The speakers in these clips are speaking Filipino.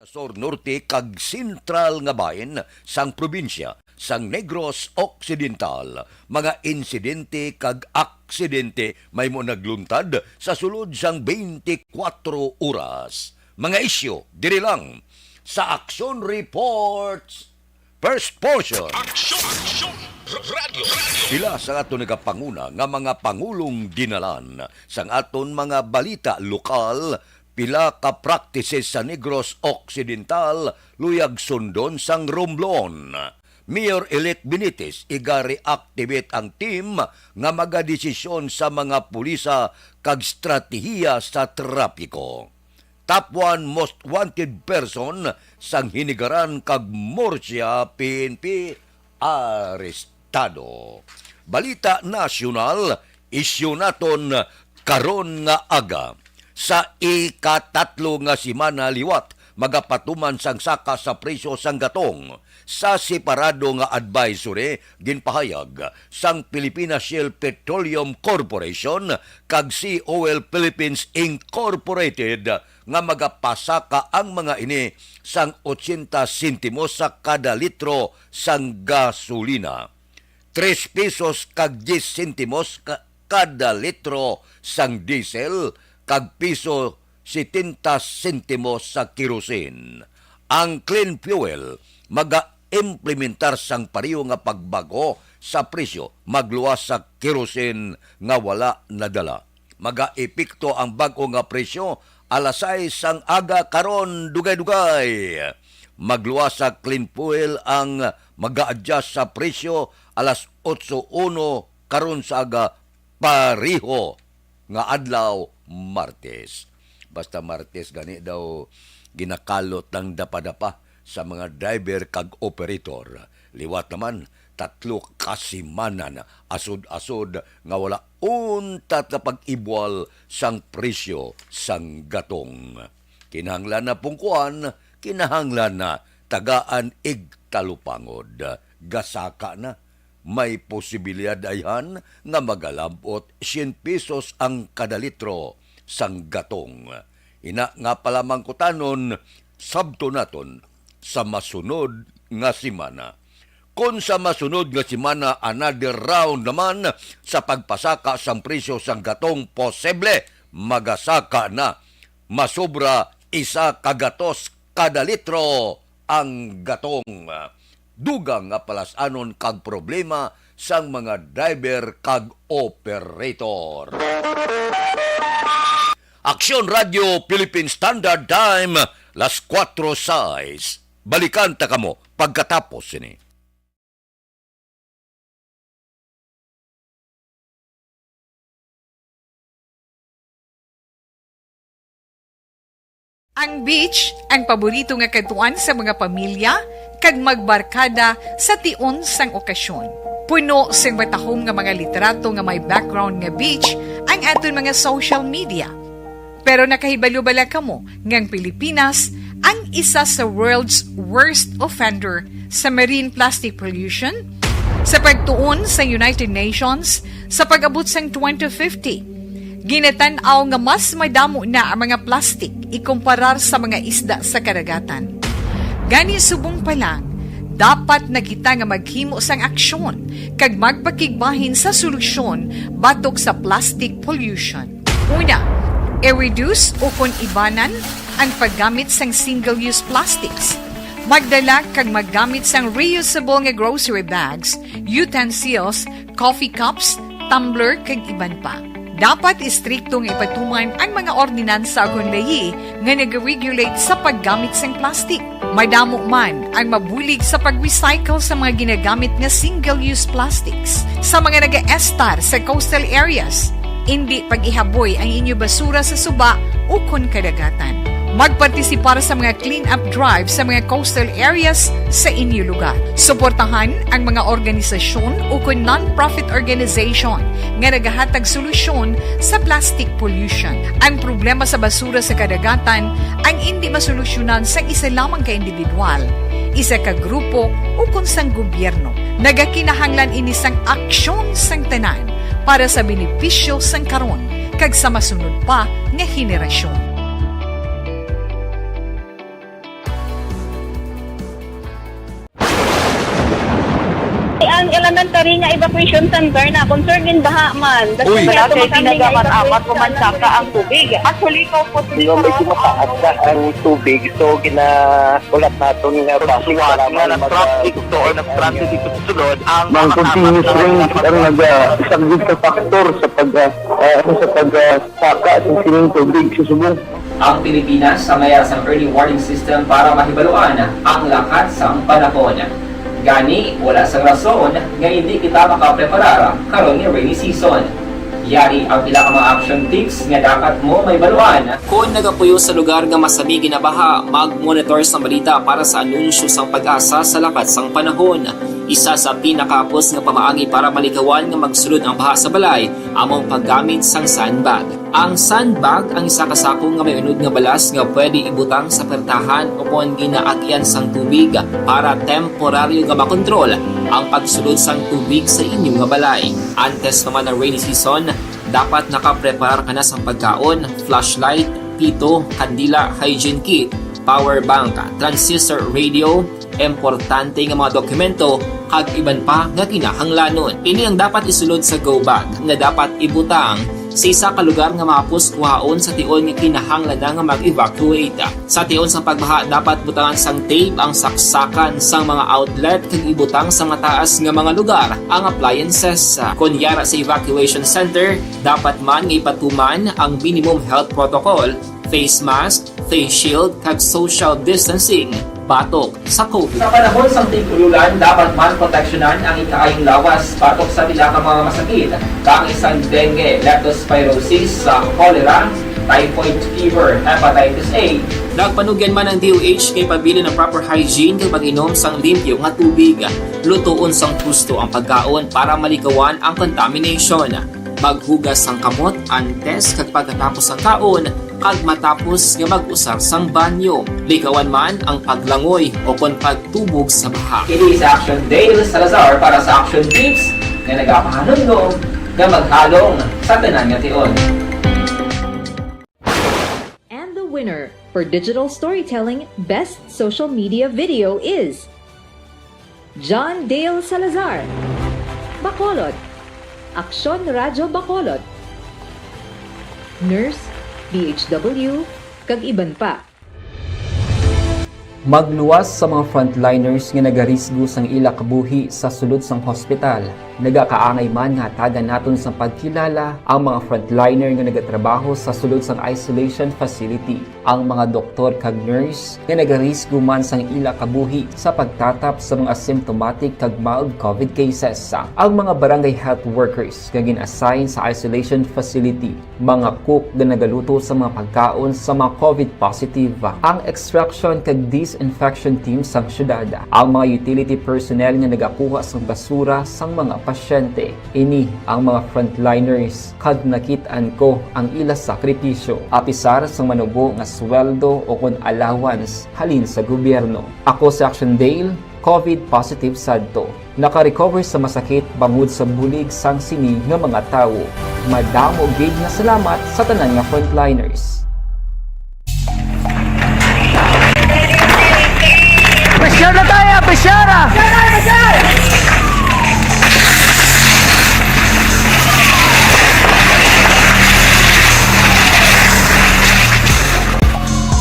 Sur Norte kag sentral nga bahin sang probinsya sang Negros Occidental, mga insidente kag aksidente may mo nagluntad sa sulod sang 24 oras. Mga isyo, diri lang sa Action Reports First Portion. Aksyon! Radio! Sila sa aton nagapanguna nga mga pangulong dinalan sang aton mga balita lokal, pila ka practices sa Negros Occidental luyag sundon sang Romblon. Mayor-elect Benitez iga-reactivate ang team nga magadesisyon sa mga pulisa kag stratehiya sa trapiko. Top 1 most wanted person sang Hinigaran kag Murcia PNP arestado. Balita nasyonal, isyu naton karon nga aga. Sa ikatatlo nga simana liwat, magapatuman sang saka sa presyo sang gatong. Sa separado nga advisory, ginpahayag sang Philippine Shell Petroleum Corporation kag Sea Oil Philippines Incorporated nga magapasaka ang mga ini sang 80 sentimos sa kada litro sang gasolina. 3 pesos kag 10 sentimos kada litro sang diesel kag piso 70 sentimos sa kerosene. Ang clean fuel maga-implementar sang pariyo nga pagbago sa presyo magluwas sa kerosene nga wala nadala. Maga-epekto ang bago nga presyo alas 6 sang aga karon dugay-dugay. Magluwas sa clean fuel ang maga-adjust sa presyo alas 8:01 karon sa aga pariho nga adlaw Martes. Basta Martes gani daw ginakalot ng dapadapa sa mga driver kag operator. Liwat naman, 3 kasimanan asod-asod nga wala untat na pag-ibwal sang presyo sang gatong. Kinahanglan na pungkuan, kinahanglan na tagaan igtalupangod. Gasaka na. May posibilidad ayhan nga magalabot 100 pesos ang kada litro sang gatong. Ina nga palamang kutanon, sabto naton sa masunod nga simana. Kung sa masunod nga simana, another round naman sa pagpasaka sang presyo sang gatong, posible magasaka na. Masobra 1 kagatos kada litro ang gatong. Dugang nga palasanon kag problema sang mga driver kag operator. Aksyon Radio Philippine Standard Time, las 4:06. Balikan ta kamo pagkatapos ini. Ang beach ang paborito nga katuan sa mga pamilya kag magbarkada sa tion sang okasyon. Puno sang matahom nga mga litrato nga may background nga beach ang aton mga social media. Pero nakahibalo bala kamo nga ang Pilipinas ang isa sa world's worst offender sa marine plastic pollution? Sa pagtuon sa United Nations sa pag-abot sang 2050, ginatanaw nga mas madamo na ang mga plastic ikumparar sa mga isda sa karagatan. Gani subong pa lang, dapat na kita nga maghimo sang aksyon kag magpakigbahin sa solusyon batok sa plastic pollution. Una, i-reduce o kon ibanan ang paggamit sang single-use plastics. Magdala kag maggamit sang reusable nga grocery bags, utensils, coffee cups, tumbler kag iban pa. Dapat istriktong ipatuman ang mga ordinansa akong layi nga nag-regulate sa paggamit sang plastic. Madamo man ang mabulig sa pag-recycle sa mga ginagamit nga single-use plastics. Sa mga nag-estar sa coastal areas, hindi pag-ihaboy ang inyo basura sa suba o kon kadagatan. Magpartisipar sa mga clean-up drive sa mga coastal areas sa inyo lugar. Suportahan ang mga organisasyon o kung non-profit organization nga nagahatag solusyon sa plastic pollution. Ang problema sa basura sa kadagatan ang hindi masolusyonan sa isa lamang ka individual, isa ka grupo o kung sang gobyerno. Nagakinahanglan ini sang aksyon sang tanan para sa benepisyo sang karon kag sa masunod pa nga henerasyon. elementary nga evacuation center na concern din baha man. Uy. Kaya Kaya tinagamit-amat evacuation kumansaka ang tubig. Actually, ikaw po Hindi ko medyo mataas na ang tubig. So, ulat natin nga basic para traffic to or nag-traffic dito sa sulod ang Mang continuous rain ang isang good factor sa pagsaka at sining tubig sa subong. Ang Pilipinas sa mayroon sa early warning system para mahibaluan ang lakat sa panahon. Gani, wala sa rason nga hindi kita makapreparar karon ni rainy season. Yari ang pila ka mga action tips nga dapat mo may baluan. Kung nagapuyo sa lugar nga masabi ginabaha, mag-monitor sa balita para sa anunsyo sang pag-asa sa lakat sang panahon. Isa sa pinakapos nga pamaagi para malikawan nga magsulod ang baha sa balay, among paggamit sang sandbag. Ang sandbag ang isa kasakong nga may unod nga balas nga pwede ibutang sa pertahan upon ginaagyan sang tubig para temporaryo nga makontrol ang pagsulod sang tubig sa inyong nga balay. Antes naman ng rainy season, dapat nakapreparar ka na sang pagkaon, flashlight, pito, kandila, hygiene kit, power bank, transistor radio, importante nga mga dokumento kag iban pa nga kinahanglanon. Ini ang dapat isulod sa go bag nga dapat ibutang sa isa ka lugar nga mapus kuhaon sa tion nga kinahanglan nga mag-evacuate. Sa tion sa pagbaha dapat butangan sang tape ang saksakan sang mga outlet kag ibutang sa mataas nga mga lugar ang appliances. Kunyara sa evacuation center, dapat man nga ipatuman ang minimum health protocol, face mask, face shield kag social distancing batok sa COVID. Sa panahon sa tig-ululan, dapat man proteksyonan ang ikaayong lawas batok sa pila ka mga masakit, kang isang dengue, leptospirosis, cholera, typhoid fever, hepatitis A. Nagpanugyan man ang DOH kay pabili ng proper hygiene kay pag-inom sang limpyo nga tubig. Lutuon sang gusto ang pagkaon para malikawan ang contamination. Maghugas sang kamot antes kag pagkatapos ang kaon kag matapos nga mag-usar sang banyo. Likawan man ang paglangoy o kon pagtubog sa baha. Kini sa Action Dale Salazar para sa Action Tips nga nagapahanundong nga maghalong sa tanan nga tion. And the winner for Digital Storytelling Best Social Media Video is John Dale Salazar, Bacolod, Aksyon Radyo Bacolod, Nurse, DHW, kag iban pa. Magluwas sa mga frontliners nga nagarisgo sang ila kabuhi sa sulod sang hospital. Nagakaangay man nga tagan naton sa pagkilala ang mga frontliner nga nagatrabaho sa sulod sang isolation facility. Ang mga doktor kag nurse nga nagarisgo man sang ila kabuhi sa pagtatap sa mga asymptomatic kag mild COVID cases. Ang mga barangay health workers nga gin-assign sa isolation facility, mga cook nga nagaluto sa mga pagkaon sa mga COVID positive, ang extraction kag disinfection team sang syudad, ang mga utility personnel nga nagakuha sang basura sang mga pasyente. Ini ang mga frontliners kag nakit-an ko ang ila sakripisyo apisar sang manubo nga sweldo o kon allowance halin sa gobyerno. Ako sa Action Dale, COVID positive sadto. Naka-recover sa masakit bangod sa bulig sang sini nga mga tawo. Madamo gid nga salamat sa tanan nga frontliners. Pasyara tayo! Pasyara!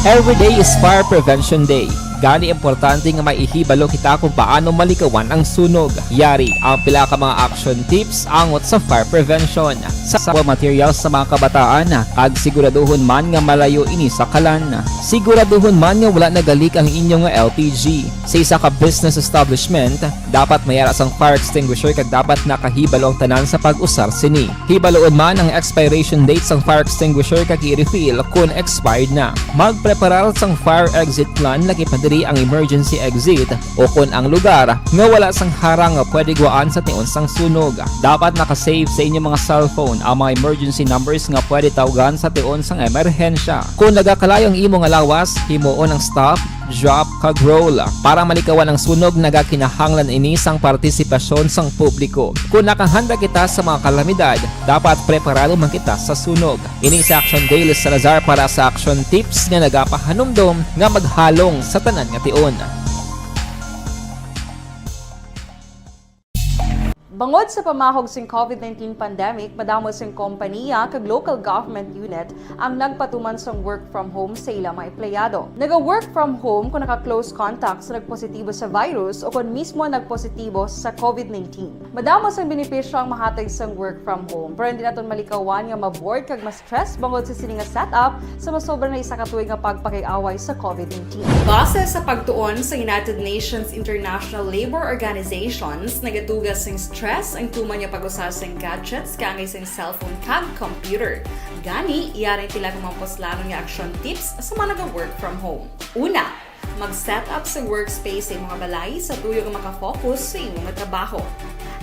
Every day is Fire Prevention Day. Gani importante nga maihibalo kita kung paano malikawan ang sunog. Yari ang pila ka mga action tips angot sa fire prevention. Sa materials sa mga kabataan, ag siguraduhon man nga malayo ini sa kalan. Siguraduhon man nga wala nagalik ang inyong LPG. Sa isa ka business establishment, dapat mayara sang fire extinguisher kag dapat nakahibalo ang tanan sa pag-usar sini. Hibaloon man ang expiration date sang fire extinguisher kag i-refill kung expired na. Magpreparar sang fire exit plan laki padiri ang emergency exit o kung ang lugar nga wala sang harang nga pwede guwaan sa tion sang sunog. Dapat nakasave sa inyong mga cellphone ang mga emergency numbers nga pwede tawagan sa tion sang emerhensya. Kung nagakalayo ang imong lawas, himuon ang stop, drop kag roll para malikawan ang sunog. Nagakinahanglan ini sang partisipasyon sang publiko. Kung nakahanda kita sa mga kalamidad, dapat preparado man kita sa sunog. Ini sa Action Dale Salazar para sa Action Tips nga nagapahanumdom nga maghalong sa tanan nga tion. Bangod sa pamahog sing COVID-19 pandemic, madamo sing kompanya kag local government unit ang nagpatuman sang work from home sa ilang mga empleyado. Naga-work from home kung naka-close contact sa nagpositibo sa virus o kung mismo nagpositibo sa COVID-19. Madamo sang benepisyo ang mahatag sang work from home, pero hindi naton malikawan nga ma-bored kag ma-stress bangod sa sini nga setup sa masobra na isa ka tuig nga pagpakiaway sa COVID-19. Base sa pagtuon sa United Nations International Labor Organizations, nagatugas sing stress ang tuman niya pag-usar sing gadgets kangay sing cellphone kag computer. Gani, iyarin tila kung mamposlano nga action tips sa mga nag-work from home. Una, mag-set up sa workspace sa imong balay sa tuyo nga makafocus sa imong trabaho.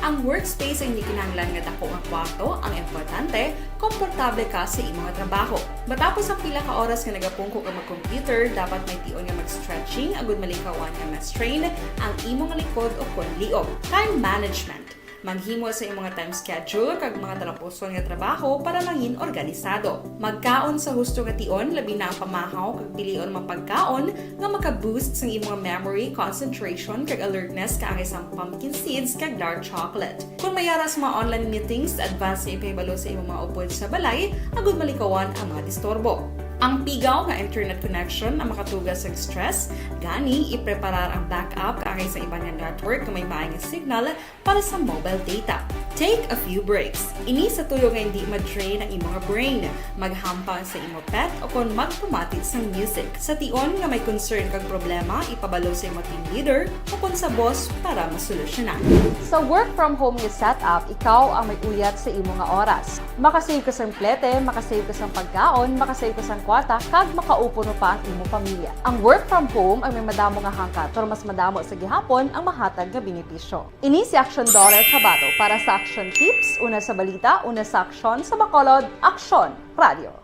Ang workspace ay hindi kinahanglan nga dako nga kwarto, ang importante, komportable ka sa imong trabaho. Matapos ang pila ka oras nga nagapungko ka mag-computer, dapat may tion nga mag-stretching agud malikawan nga ma-strain ang imong likod o konliog. Time management. Maghimo sa imong time schedule kag mga talapuson nga trabaho para maging organisado. Magkaon sa husto nga tion, labi na ang pamahaw kag pilion mapagkaon nga maka-boost sa imong memory, concentration kag alertness kaangay sang pumpkin seeds kag dark chocolate. Kung mayara sa mga online meetings, advance sa ipahibalo sa imong mga upod sa balay, agud malikawan ang mga disturbo. Ang pigaw nga internet connection ang makatugas sa stress, gani ipreparar ang backup kaangay sa ibang network kung may maayong signal para sa mobile data. Take a few breaks. Ini sa tuyo nga hindi ma-drain ang imong brain, maghampang sa imong pet o kung magpumatit sa music. Sa tion nga may concern kag problema, ipabalo sa imong team leader o kung sa boss para masolusyonan. Sa work from home nga setup, ikaw ang may uyat sa imong nga oras. Makasave ka sang plete, makasave ka sang pagkaon, makasave ka sang kwarta, kag makaupo no pa ang imong pamilya. Ang work from home ay may madamo nga hangkat, pero mas madamo sa gihapon ang mahatag nga benepisyo. Ini si Action Daughter Cabato para sa Action Tips, una sa balita, una sa aksyon, sa Bacolod, Aksyon Radio.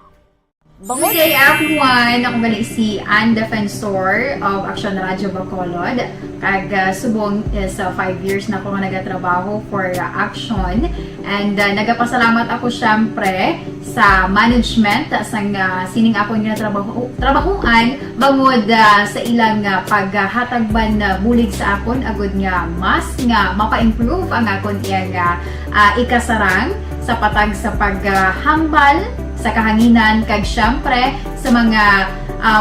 Good day everyone! Ako bali si Ann Defensor of Action Radio Bacolod. Kag subong is 5 years na ako nga nagatrabaho for Action. And nagapasalamat ako syempre sa management sang sining ako nga trabahuan bangod sa ilang paghatagban bulig sa akon agud nga mas nga mapa-improve ang akon iyang ikasarang sa patag sa paghambal sa kahanginan kag syempre sa mga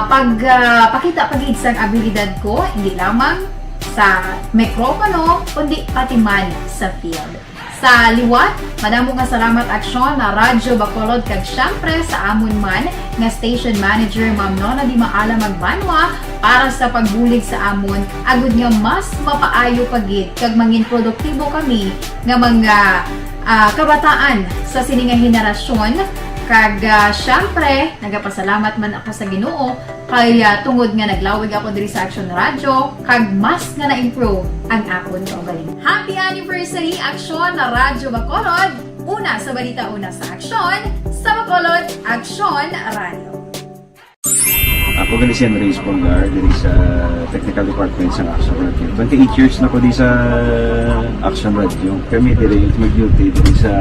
pagpakita pagid sang abilidad ko hindi lamang sa mikropono kundi pati man sa field. Sa liwat, madamo nga salamat Aksyon na Radyo Bacolod kag syempre sa amon man nga station manager Ma'am Nona Di Maala Magbanwa para sa pagbulig sa amon agud nga mas mapaayo pagid kag mangin produktibo kami nga mga kabataan sa sining nga henerasyon. Kag syempre, nagapasalamat man ako sa Ginoo kay tungod nga naglawig ako diri sa Action Radio kag mas nga na-improve ang akon kaugalingon. Happy anniversary Aksyon na Radyo Bacolod! Una sa balita, una sa aksyon, sa Bacolod, Aksyon Radio. Ako gali si Andres Polgar diri sa Technical Department sa Action Radio. 28 years na ko di sa Action Radio. Kami diri mag-duty diri sa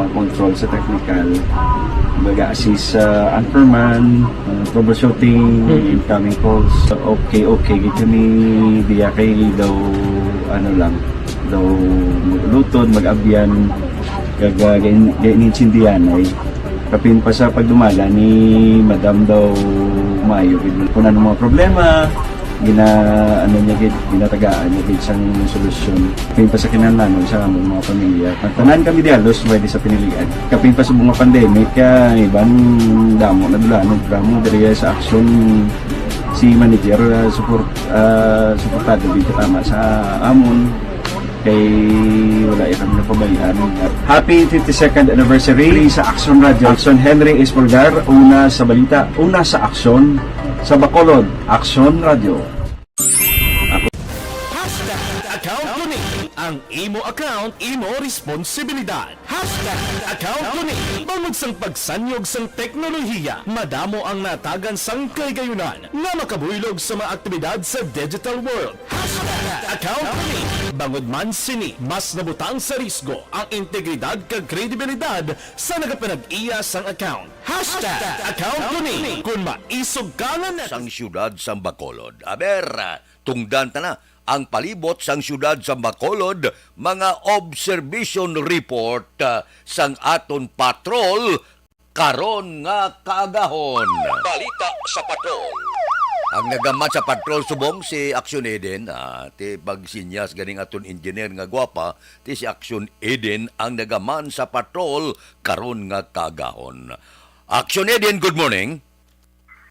control sa technical. Mag-assist sa anchorman, troubleshooting, incoming calls. Okay. Gito ni diya kay daw daw maglutod, mag-abyan, ganinsindihan ay kapin pa sa pagdumala ni Madam daw Mayo kung ano mga problema ginatagaan niya isang solusyon kapin pa sa kinahanglan sa among mga pamilya tanan kami dialos pwede sa pinilian kapin pa sa mga pandemic ibang damo na dulanon programo diri sa aksyon si manager suportado din tama sa amon kay wala kami napabayaan. Happy 52nd anniversary sa Action Radio. Action Henry Espolgar, una sa balita, una sa aksyon, sa Bacolod, Action Radio. Account ko ni ang imo account, imo responsibilidad. Account ko ni bangod sang pagsanyog sang teknolohiya, madamo ang natagan sang kaygayunan nga makabuylog sa mga aktibidad sa digital world. Account ko ni bangod man sini mas nabutang sa risgo ang integridad kag kredibilidad sa nagapanag-iya sang account. Account ko ni kung maisog ka nga sang siyudad sang Bacolod. Aber, tungdan ta na ang palibot sang syudad sa Bacolod, mga observation report sang aton patrol karon nga kaagahon. Balita sa patrol. Ang nagamat sa patrol subong si Action Eden, ti pagsinyas ganing aton engineer nga gwapa, ti si Action Eden ang nagaman sa patrol karon nga kaagahon. Action Eden, good morning.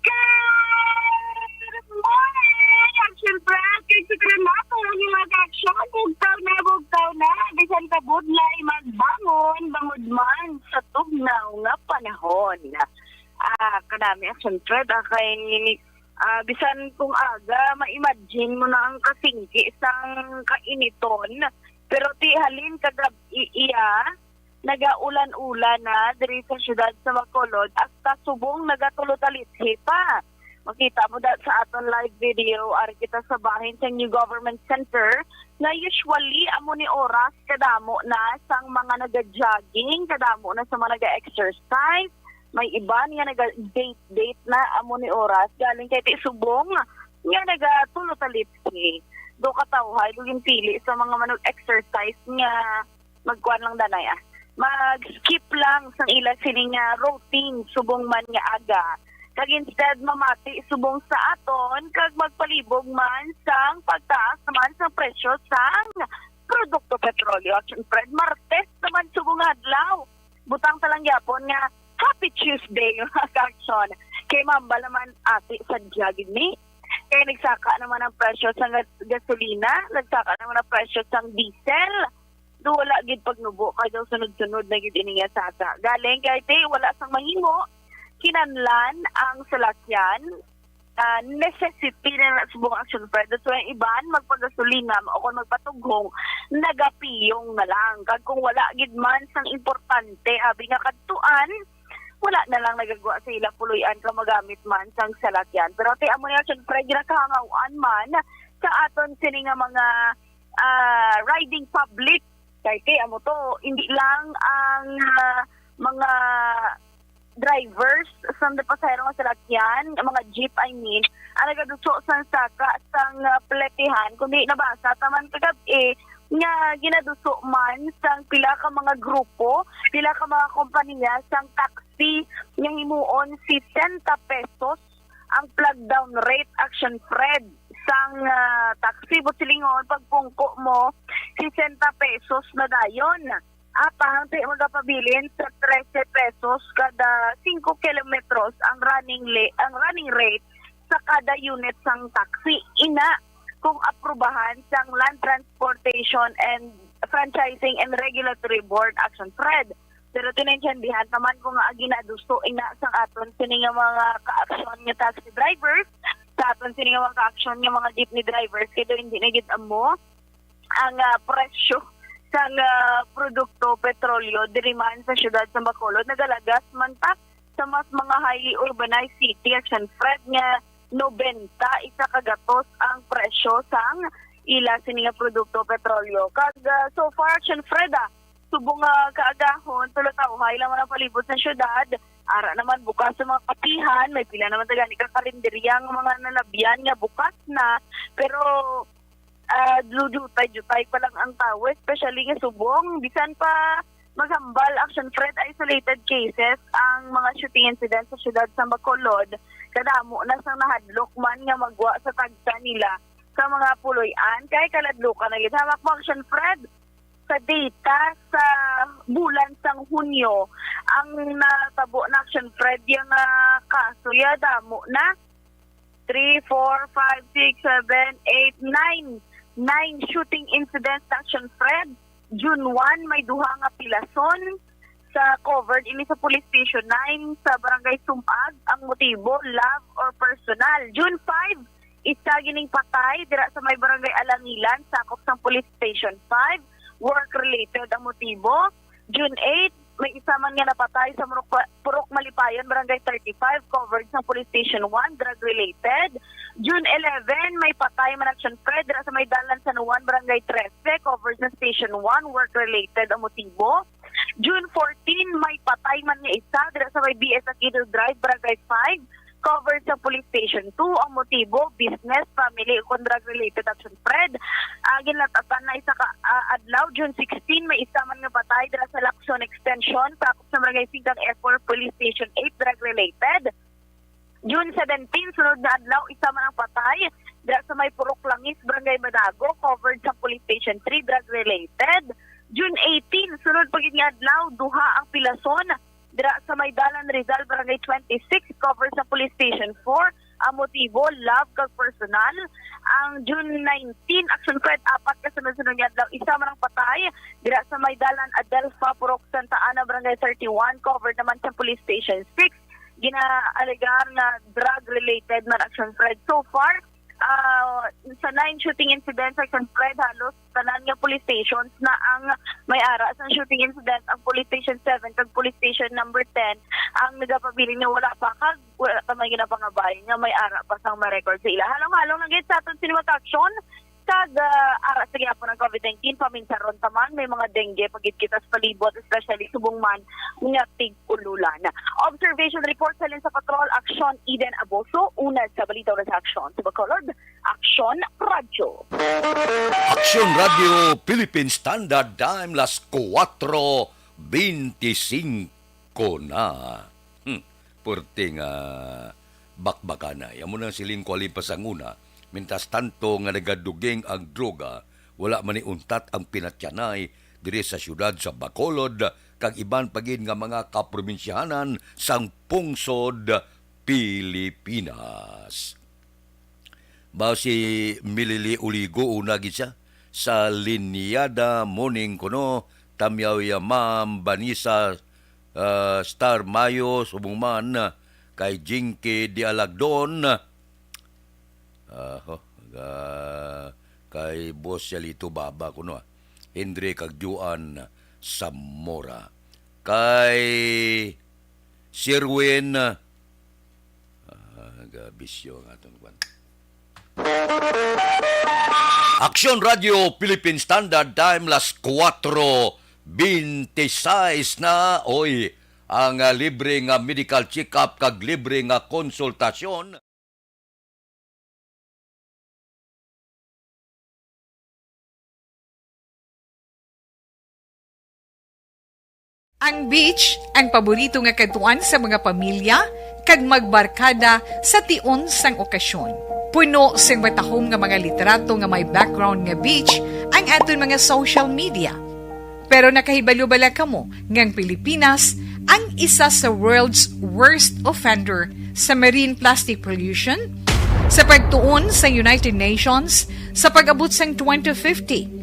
Good morning! Action Brad, kay Sukremato, yung mag-action, bugtaw na, bisan ka budlay magbangon, bangod man sa tugnaw nga panahon. Kadami Action Brad, kay bisan kung aga, ma-imagine mo na ang kasingki sang kainiton, pero ti halin kagabi iya, nagaulan-ulan na diri sa syudad sa Bacolod at subong nagatulotalithi pa. Makita mo sa aton live video ari kita sa bahin sa New Government Center na usually amo ni oras kadamo na sang mga naga-jogging, kadamo na sa mga naga-exercise. May iba nga naga-date na amo ni oras galing kay ti subong nga nagatulotalithi. Do katawhay dugin pili sa mga manog-exercise nga magkuan lang danay mag-skip lang sang ila sining routine subong man nga aga. Kag instead mamati subong sa aton kag magpalibog man sang pagtaas naman sa presyo sang produkto petrolyo. Action Fred, Martes naman subong adlaw. Butang talang yapon nga Happy Tuesday yung action. Kay mambal naman ati sa jagid ni. Kaya nagsaka naman ang presyo sang gasolina, nagsaka naman ang presyo sang diesel. Do wala gid pagnubo kay daw sunod-sunod na gid iniya sasa. Galing kay te wala sang mahimo kinanlan ang salakyan necessity na subong Action Fred. So yung iban magpagasolina o kung magpatughong nagapiyong na lang. Kag kung wala gid man sang importante abi nga kadtuan wala na lang nagagawa sa ila puluyan ka magamit man sang salakyan. Pero te amo ni Action Fred ginakahangawan man sa aton sini nga mga riding public. Kaya amo to, hindi lang ang mga drivers sa pasahero nga salakyan, mga jeep ang nagaduso sa saka sang pletihan, kundi nabasa taman kagabi nga ginaduso man sang pila ka mga grupo, pila ka mga kompanya sang taxi nga himuon 60 pesos ang plug down rate. Action Fred sang taxi busilingon pagpungko mo 60 pesos na dayon. Pahante magapabilin sa 13 pesos kada 5 kilometros ang running rate sa kada unit sang taxi. Ina kung aprubahan sang Land Transportation and Franchising and Regulatory Board. Action Fred. Pero tinensyandihan naman kung nga ginadusto ina sang aton sini nga mga ka-aksyon nga taxi drivers, sa aton sini nga mga ka-aksyon nga mga jeepney drivers, kaya hindi na gid amo ang presyo sang produkto petrolyo diri man sa syudad sa Bacolod nagalagas man ta sa mas mga highly urbanized city. Action Fred nga 90 isa kagatos ang presyo sang ila sini nga produkto petrolyo. Kag so far Action Fred subong kaagahon tulotawhay lang man ang palibot sa syudad. Ara naman bukas sa mga patihan, may pila naman tagani ka karinderyang mga nalabyan nga bukas na, pero jutay pa lang ang tao, especially nga subong bisan pa maghambal Action Fred isolated cases ang mga shooting incidents sa syudad sa Bacolod. Kadamo na sang nahadlok man nga magwa sa tagsa nila sa mga puloy-an kay kaladlokan na gid. Hamak mo Action Fred sa data sa bulan sang Hunyo ang natabo na Action Fred yung kaso ya damo na 3, 4, 5, 6, 7, 8, 9 shooting incidents na Action Fred. June 1 may duha nga pilason sa covered ini sa Police Station 9 sa Barangay Sumag. Ang motibo love or personal. June 5 isa gining patay dira sa may Barangay Alangilan sakop sa Police Station 5. Work-related ang motibo. June 8, may isa man nga napatay sa Purok Malipayon, Barangay 35, covered sa Police Station 1, drug-related. June 11, may patay man Action Fred sa may Dalan San Juan, Barangay 13, covered sa Station 1, work-related ang motibo. June 14, may patay man nga isa sa may BS Aquino Drive, Barangay 5, covered sa Police Station 2. Ang motibo, business, family, kung drug-related action, Fred. Ginlatatan na isa ka adlaw, June 16, may isa man nga patay dira sa Lacson Extension, tapos sa Barangay Singkang F4, Police Station 8, drug-related. June 17, sunod na adlaw, isa man ang patay dira sa may Purok Langis, Barangay Madago, covered sa Police Station 3, drug-related. June 18, sunod pagid nga adlaw, duha ang pilason dira sa may Dalan Rizal, Barangay 26, covered sa Police Station 4. Ang motibo, love kag personal. Ang June 19, action Fred, 4 kasunod-sunod nga adlaw, isa man ang patay dira sa may Dalan Adelpha, Purok Santa Ana, Barangay 31, covered naman sa Police Station 6. Gina-alegar na drug-related na action Fred. So far, sa 9 shooting incidents, action Fred, halos tanan nga police stations na ang may-ara sa shooting incident, ang Police Station 7 kag Police Station number 10 ang nagapabiling na wala pa kag wala pa may ginapangabay nga may-ara pa sang ma-record sa ila. Halong-halong nagit sa aton sinimag action kag ara sa gyapon ng COVID-19 paminsaron taman may mga dengue pagit kita sa palibot, especially subong man nga tig-ululan. Observation report sa Linsa Patrol, Action Eden Aboso, unad sa balita sa Action sa Bacolod, Action Radio. Action Radio Philippine Standard Time, las 4:25 na. Purting bakbaka na. Yan mo nang siling kwalipas ang una. Mintas tanto nga nagaduging ang droga, wala man untat ang pinatyanay diri sa syudad sa Bacolod kag iban pagin nga mga kaprobinsyahanan sang pungsod Pilipinas. Ba si Milili Uligo una gid siya sa linyada morning kuno tamyaw ya Ma'am Banisa Star Mayo subong man kay Jinky Dialagdon kay Boss Yalito Baba kuno Henry Kagjuan Samora kay Sirwin gabisyo nga itong kwan. Action Radio Philippine Standard Time, las 4:26 na. Oy, ang libre nga medical check-up kag libre nga konsultasyon. Ang beach, ang paborito nga katuan sa mga pamilya, kag magbarkada sa tion sang okasyon. Puno sang batahom nga mga literato nga may background nga beach, ang aton mga social media. Pero nakahibalo-bala kamo ngang Pilipinas ang isa sa world's worst offender sa marine plastic pollution, sa pagtuon sa United Nations sa pag-abot sang 2050.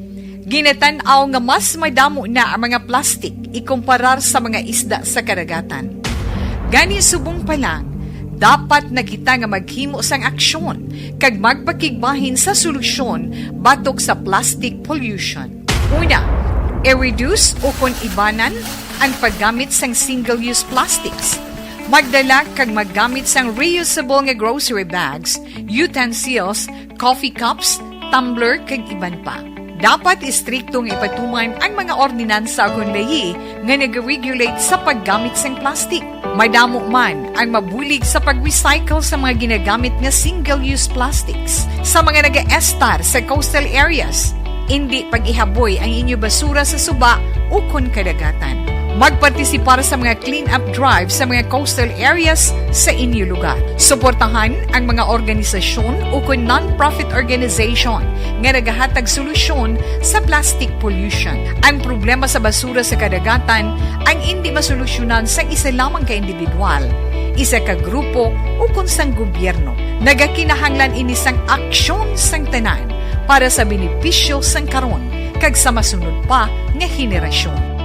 Ginatanaw nga mas madamo na ang mga plastic ikumparar sa mga isda sa karagatan. Gani subong pa lang, dapat na kita nga maghimo sang aksyon kag magpakigbahin sa solusyon batok sa plastic pollution. Una, i-reduce o kung ibanan ang paggamit sang single-use plastics. Magdala kag maggamit sang reusable nga grocery bags, utensils, coffee cups, tumbler kag iban pa. Dapat istriktong ipatuman ang mga ordinansa kung lahi nga nag-regulate sa paggamit sang plastic. Madamo man ang mabulig sa pag-recycle sa mga ginagamit nga single-use plastics. Sa mga nag-estar sa coastal areas, hindi pag-ihaboy ang inyo basura sa suba o kun kadagatan. Magpartisipar sa mga clean-up drive sa mga coastal areas sa inyo lugar. Suportahan ang mga organisasyon o kung non-profit organization nga nagahatag solusyon sa plastic pollution. Ang problema sa basura sa kadagatan ang hindi masolusyonan sa isa lamang ka individual, isa ka grupo o kung sang gobyerno. Nagakinahanglan ini sang aksyon sang tanan para sa benepisyo sang karon kag sa masunod pa nga henerasyon.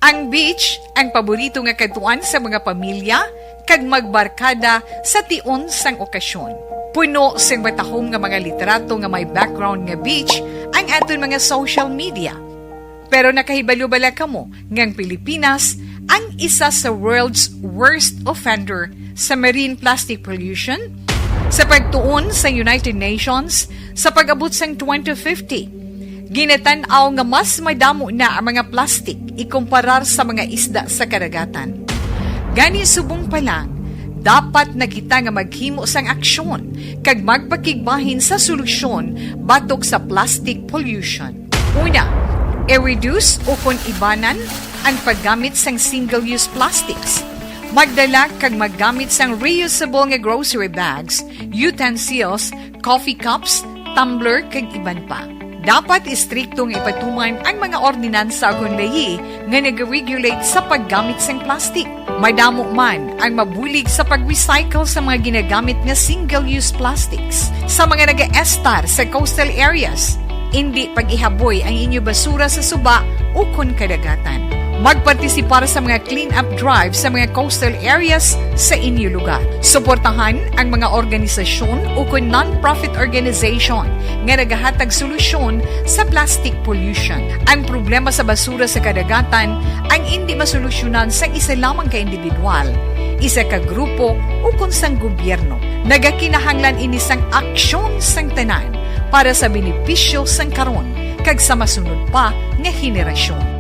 Ang beach, ang paborito nga katuan sa mga pamilya, kag magbarkada sa tion sang okasyon. Puno sang batahom nga mga literato nga may background nga beach, ang aton mga social media. Pero nakahibalo-bala kamo ngang Pilipinas ang isa sa world's worst offender sa marine plastic pollution, sa pagtuon sa United Nations sa pag-abot sang 2050. Ginatan-aw nga mas madamo na ang mga plastik ikumparar sa mga isda sa karagatan. Gani subong pa lang, dapat na kita nga maghimo sang aksyon kag magpakigbahin sa solusyon batok sa plastic pollution. Una, i-reduce o kung ibanan ang paggamit sang single-use plastics. Magdala kag maggamit sang reusable nga grocery bags, utensils, coffee cups, tumbler kag iban pa. Dapat istriktong ipatuman ang mga ordinansa agon lahi nga nag-regulate sa paggamit sang plastic. Madamo man ang mabulig sa pag-recycle sa mga ginagamit nga single-use plastics. Sa mga nag-estar sa coastal areas, hindi pag-ihaboy ang inyo basura sa suba o kon kadagatan. Magpartisipar sa mga clean-up drive sa mga coastal areas sa inyo lugar. Suportahan ang mga organisasyon o kung non-profit organization nga nagahatag solusyon sa plastic pollution. Ang problema sa basura sa kadagatan ang hindi masolusyonan sa isa lamang ka individual, isa ka grupo o kung sang gobyerno. Nagakinahanglan ini sang aksyon sang tanan para sa benepisyo sang karon kag sa masunod pa nga henerasyon.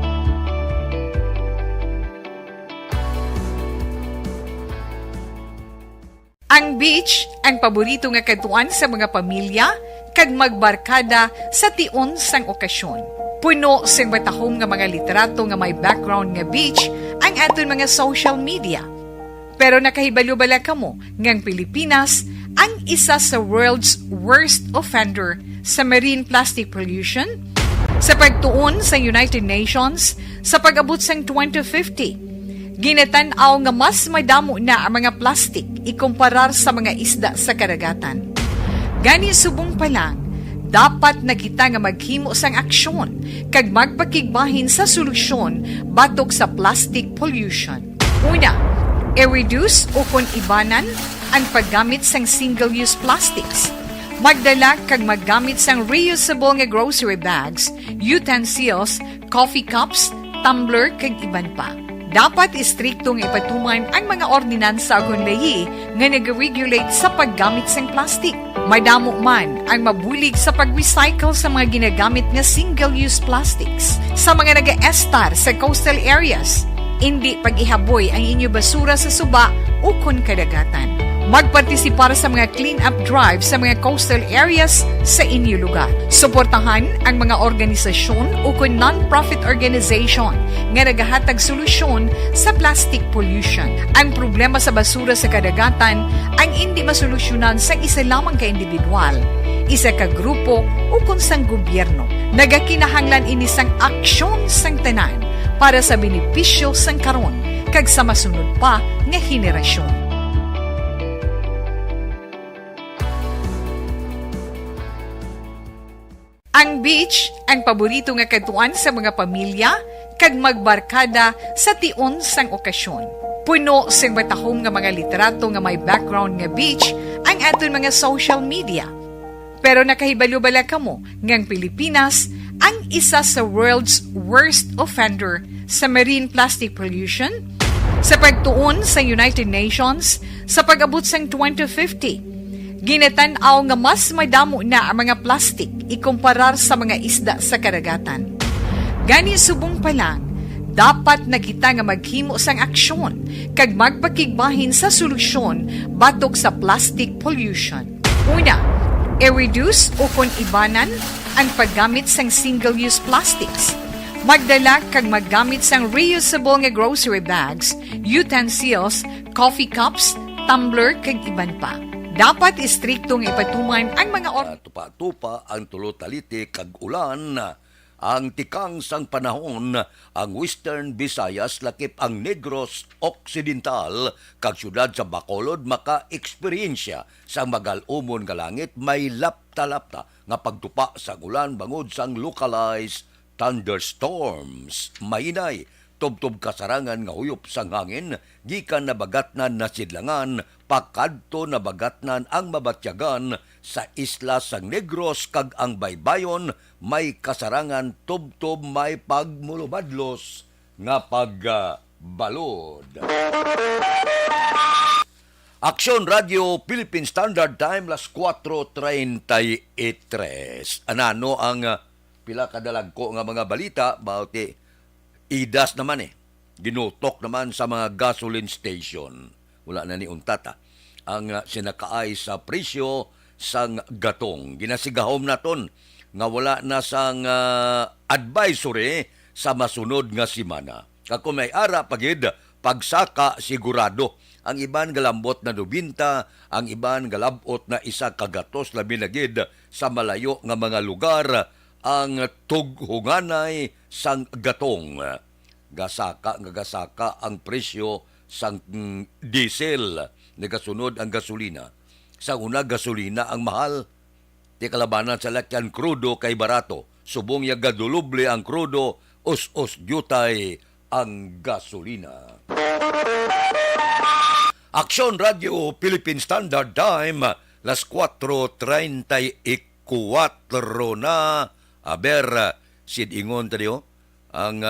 Ang beach ang paborito nga katuan sa mga pamilya kag magbarkada sa tion sang okasyon. Puno sang batahom nga mga literato nga may background nga beach ang aton mga social media. Pero nakahibalo-bala kamo ngang Pilipinas ang isa sa world's worst offender sa marine plastic pollution? Sa pagtuon sa United Nations, sa pag-abot sang 2050, ginatan-aw nga mas madamo na ang mga plastik ikumparar sa mga isda sa karagatan. Gani subong pa lang, dapat na kita nga maghimo sang aksyon kag magpakigbahin sa solusyon batok sa plastic pollution. Una, i-reduce o kung ibanan ang paggamit sang single-use plastics. Magdala kag maggamit sang reusable nga grocery bags, utensils, coffee cups, tumbler kag iban pa. Dapat istriktong ipatuman ang mga ordinansa agon lahi nga nag-regulate sa paggamit sang plastic. Madamo man ang mabulig sa pag-recycle sa mga ginagamit nga single-use plastics. Sa mga nag-estar sa coastal areas, hindi pag-ihaboy ang inyo basura sa suba o kon kadagatan. Magpartisipar sa mga clean-up drive sa mga coastal areas sa inyo lugar. Suportahan ang mga organisasyon o kung non-profit organization nga nagahatag solusyon sa plastic pollution. Ang problema sa basura sa kadagatan ang hindi masolusyonan sa isa lamang ka individual, isa ka grupo o kung sang gobyerno. Nagakinahanglan ini sang aksyon sang tanan para sa benepisyo sang karon kag sa masunod pa nga henerasyon. Ang beach ang paborito nga katuan sa mga pamilya kag magbarkada sa tion sang okasyon. Puno sang batahom nga mga literato nga may background nga beach ang aton mga social media. Pero nakahibalo-bala kamo ngang Pilipinas ang isa sa world's worst offender sa marine plastic pollution? Sa pagtuon sa United Nations, sa pag-abot sang 2050, ginatan-aw nga mas madamo na ang mga plastik ikumparar sa mga isda sa karagatan. Gani subong pa lang, dapat na kita nga maghimo sang aksyon kag magpakigbahin sa solusyon batok sa plastic pollution. Una, i-reduce o kung ibanan ang paggamit sang single-use plastics. Magdala kag maggamit sang reusable nga grocery bags, utensils, coffee cups, tumbler kag iban pa. Dapat istriktong ipatuman ang mga tupa-tupa ang tulo-taliti kag ulan. Ang tikang sang panahon, ang Western Visayas lakip ang Negros Occidental kag syudad sa Bacolod maka-eksperyensya sa magal-umon nga langit may lapta-lapta nga pagtupa sa ulan bangod sang localized thunderstorms. Mainay tubtob kasarangan nga huyop sang hangin, gikan nabagatnan na sidlangan, pakadto nabagatnan ang mabatyagan sa isla sang Negros kag ang baybayon, may kasarangan tubtob may pagmulubadlos nga pagbalod. Aksyon Radio Philippine Standard Time, las 4:33. Anano ang pila kadalagko nga mga balita about idas naman ginutok naman sa mga gasoline station. Wala na ni untata ang sinakaay sa presyo sang gatong. Ginasigahom naton nga wala na sang advisory sa masunod nga simana. Kako may ara pagid pagsaka sigurado. Ang iban galambot na 90, ang iban galabot na 1 kagatos labi na gid sa malayo nga mga lugar ang tughunganay sang gatong. Gasaka ang presyo sang diesel, nagasunod ang gasolina. Sa una gasolina ang mahal, ti kalabanan sa lakyan krudo kay barato. Subong ya gaduluble ang krudo, us-us jutay ang gasolina. Aksyon Radio Philippine Standard Time, las 4:34 na. Aber, sidingon tayo, ang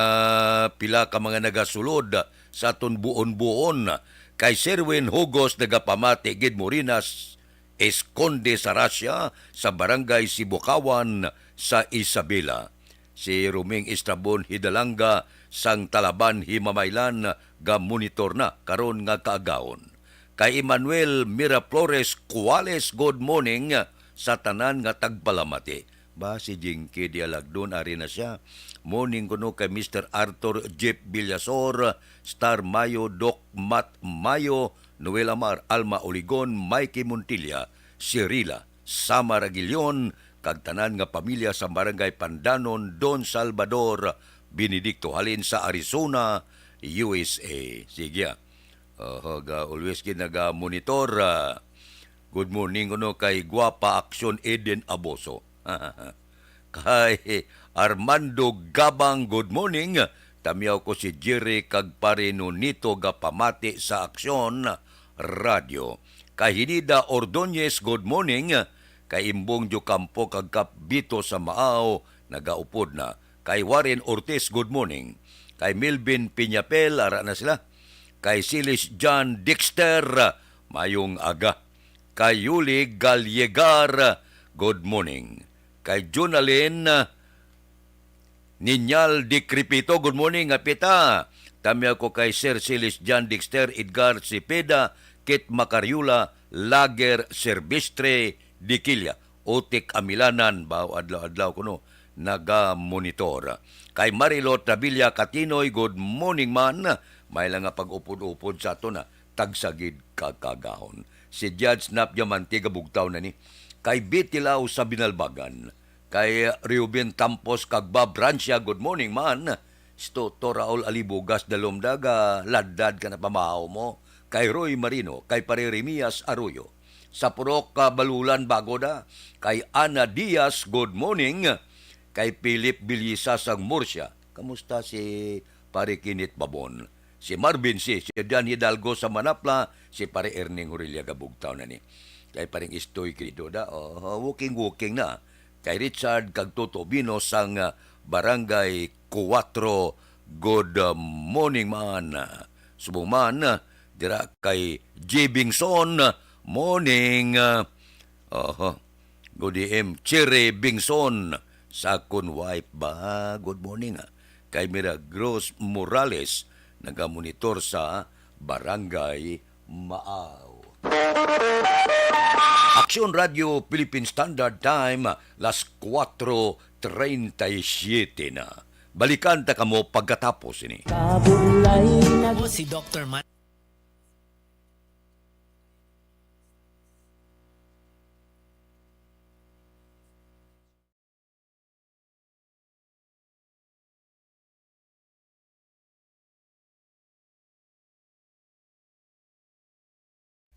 pila ka mga nagasulod sa aton buon-buon kay Sherwin Hugos nagapamati gid Morinas Esconde sa Russia sa barangay Sibukawan sa Isabela. Si Ruming Estrabon Hidalanga sang Talaban Himamaylan ga monitor na karon nga kaagawon. Kay Emmanuel Miraflores Cuales, good morning sa tanan nga tagpalamati. Ba si Jinky Dialagdon ari na siya. Morning kuno kay Mr. Arthur Jeep Villasor, Star Mayo, Doc Matt Mayo, Noel Amar, Alma Oligon, Mikey Montilla, Cirila, Sama Ragilion, kag tanan nga pamilya sa barangay Pandanon, Don Salvador, Benedicto halin sa Arizona, USA. Sige. Always naga-monitor. Good morning kuno kay Guapa Aksyon Eden Aboso. Kay Armando Gabang, good morning. Tamiyaw ko si Jerry kag pare Nonito gapamati sa Aksyon Radio. Kay Hinida Ordonez, good morning. Kay Imbong Jocampo kag Kapbito sa Maaw, nagaupod na. Kay Warren Ortiz, good morning. Kay Melvin Piñapel, ara na sila. Kay Silis John Dexter, mayong aga. Kay Yuli Galyegar, good morning. Kay Jonalyn Ninyal Di Cripito, good morning, apita. Tami ako kay Sir Silis John Dexter, Edgar Cepeda, Kit Macaryula, Lager Servistre, Dikilya, Otik Amilanan, bao adlaw-adlaw kuno, naga-monitor. Kay Marilot Tabilla Katinoy, good morning man. May lang nga pag-upod-upod sa ito na tagsagid kakagahon. Si Judge Napja Mantiga Bugtaw na ni. Kay Bitilaw sa Binalbagan. Kay Reuben Tampos kag Bob Rancia, good morning man. Sto Raul Alibugas Dalomdaga, laddad ka na pamahaw mo. Kay Roy Marino, kay Pare Remias Arroyo. Sa Purok Balulan Bagoda, kay Ana Diaz, good morning. Kay Philip Bilyisa sang Murcia. Kamusta si Pare Kinit Babon? Si Marvin si Dan Hidalgo sa Manapla, si Pare Erning Hurilia Gabugtaw na ni. Kay Paring Istoy Kridoda, walking na. Kay Richard Kagtoto Bino sang Barangay 4, good morning man. Subong man, dira kay J. Bingson, morning. Good AM, Cherry Bingson sa Kunwipe ba, good morning. Kay Milagros Morales, nagamonitor sa Barangay Maaw. Aksyon Radio Philippine Standard Time, las 4:37 na. Balikan ta kamo pagkatapos ini. Si Dr. Man.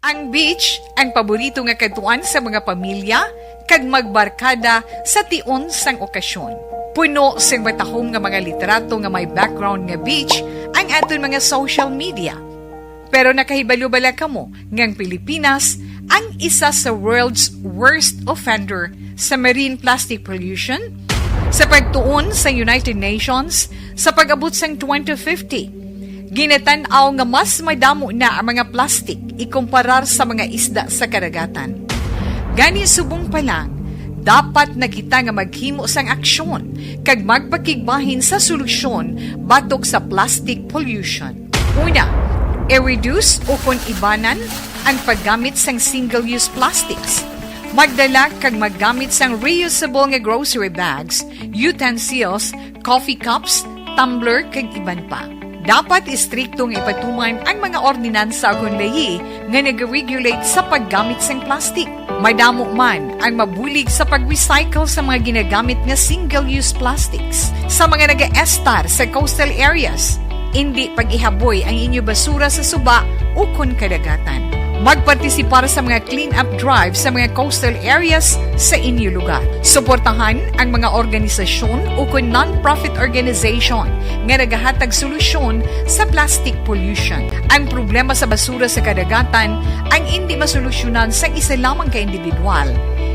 Ang beach, ang paborito nga katuan sa mga pamilya, kag magbarkada sa tion sang okasyon. Puno sang matahom nga mga literato nga may background nga beach, ang aton mga social media. Pero nakahibalo bala kamo ngang Pilipinas ang isa sa world's worst offender sa marine plastic pollution? Sa pagtuon sa United Nations, sa pag-abot sang 2050, ginatanaw nga mas madamo na ang mga plastic ikumparar sa mga isda sa karagatan. Gani subong pa lang, dapat na kita nga maghimo sang aksyon kag magpakigbahin sa solusyon batok sa plastic pollution. Una, i-reduce o kung ibanan ang paggamit sang single-use plastics. Magdala kag maggamit sang reusable nga grocery bags, utensils, coffee cups, tumbler kag iban pa. Dapat istriktong ipatuman ang mga ordinansa akong lahi nga nag-regulate sa paggamit sang plastic. Madamo man ang mabulig sa pag-recycle sa mga ginagamit nga single-use plastics. Sa mga nag-estar sa coastal areas, hindi pag-ihaboy ang inyo basura sa suba o kun kadagatan. Magpartisipar sa mga clean-up drive sa mga coastal areas sa inyo lugar. Suportahan ang mga organisasyon o kung non-profit organization nga nagahatag solusyon sa plastic pollution. Ang problema sa basura sa kadagatan ang hindi masolusyonan sa isa lamang ka individual,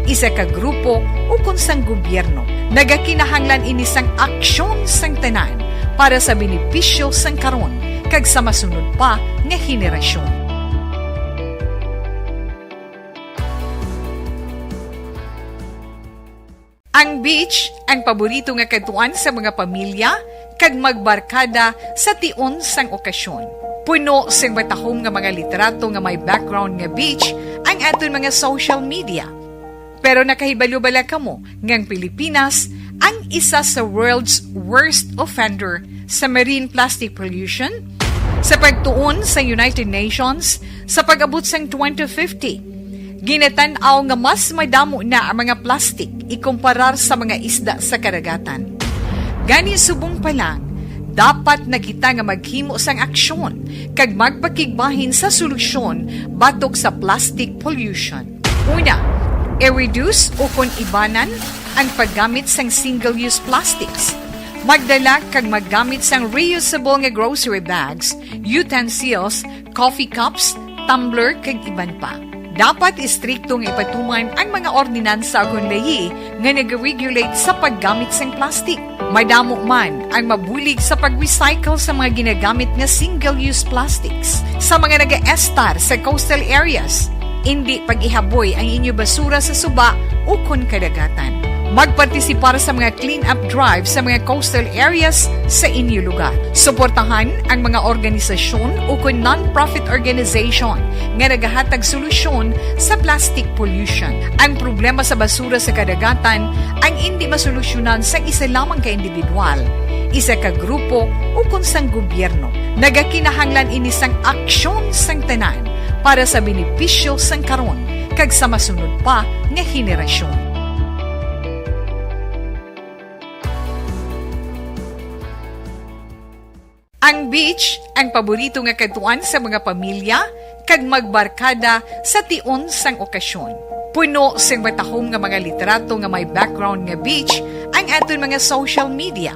isa ka grupo o kung sang gobyerno. Nagakinahanglan ini sang aksyon sang tanan para sa benepisyo sang karon kag sa masunod pa nga henerasyon. Ang beach ang paborito nga katuan sa mga pamilya kag magbarkada sa tion sang okasyon. Puno sang batahom nga mga literato nga may background nga beach ang aton mga social media. Pero nakahibalo-bala kamo ngang Pilipinas ang isa sa world's worst offender sa marine plastic pollution? Sa pagtuon sa United Nations sa pag-abot sang 2050, ginatanaw nga mas madamo na ang mga plastic ikumparar sa mga isda sa karagatan. Gani subong pa lang, dapat na kita nga maghimo sang aksyon kag magpakigbahin sa solusyon batok sa plastic pollution. Una, i-reduce o kung ibanan ang paggamit sang single-use plastics. Magdala kag maggamit sang reusable nga grocery bags, utensils, coffee cups, tumbler kag iban pa. Dapat istriktong ipatuman ang mga ordinansa akong lahi nga nag-regulate sa paggamit sang plastic. Madamo man ang mabulig sa pag-recycle sa mga ginagamit nga single-use plastics. Sa mga nag-estar sa coastal areas, hindi pag-ihaboy ang inyo basura sa suba o kun kadagatan. Magpartisipar sa mga clean-up drive sa mga coastal areas sa inyo lugar. Suportahan ang mga organisasyon o kung non-profit organization nga nagahatag solusyon sa plastic pollution. Ang problema sa basura sa kadagatan ang hindi masolusyonan sa isa lamang ka individual, isa ka grupo o kung sang gobyerno. Nagakinahanglan ini sang aksyon sang tanan para sa benepisyo sang karon kag sa masunod pa nga henerasyon. Ang beach ang paborito nga katuan sa mga pamilya kag magbarkada sa tion sang okasyon. Puno sang batahom nga mga literato nga may background nga beach ang aton mga social media.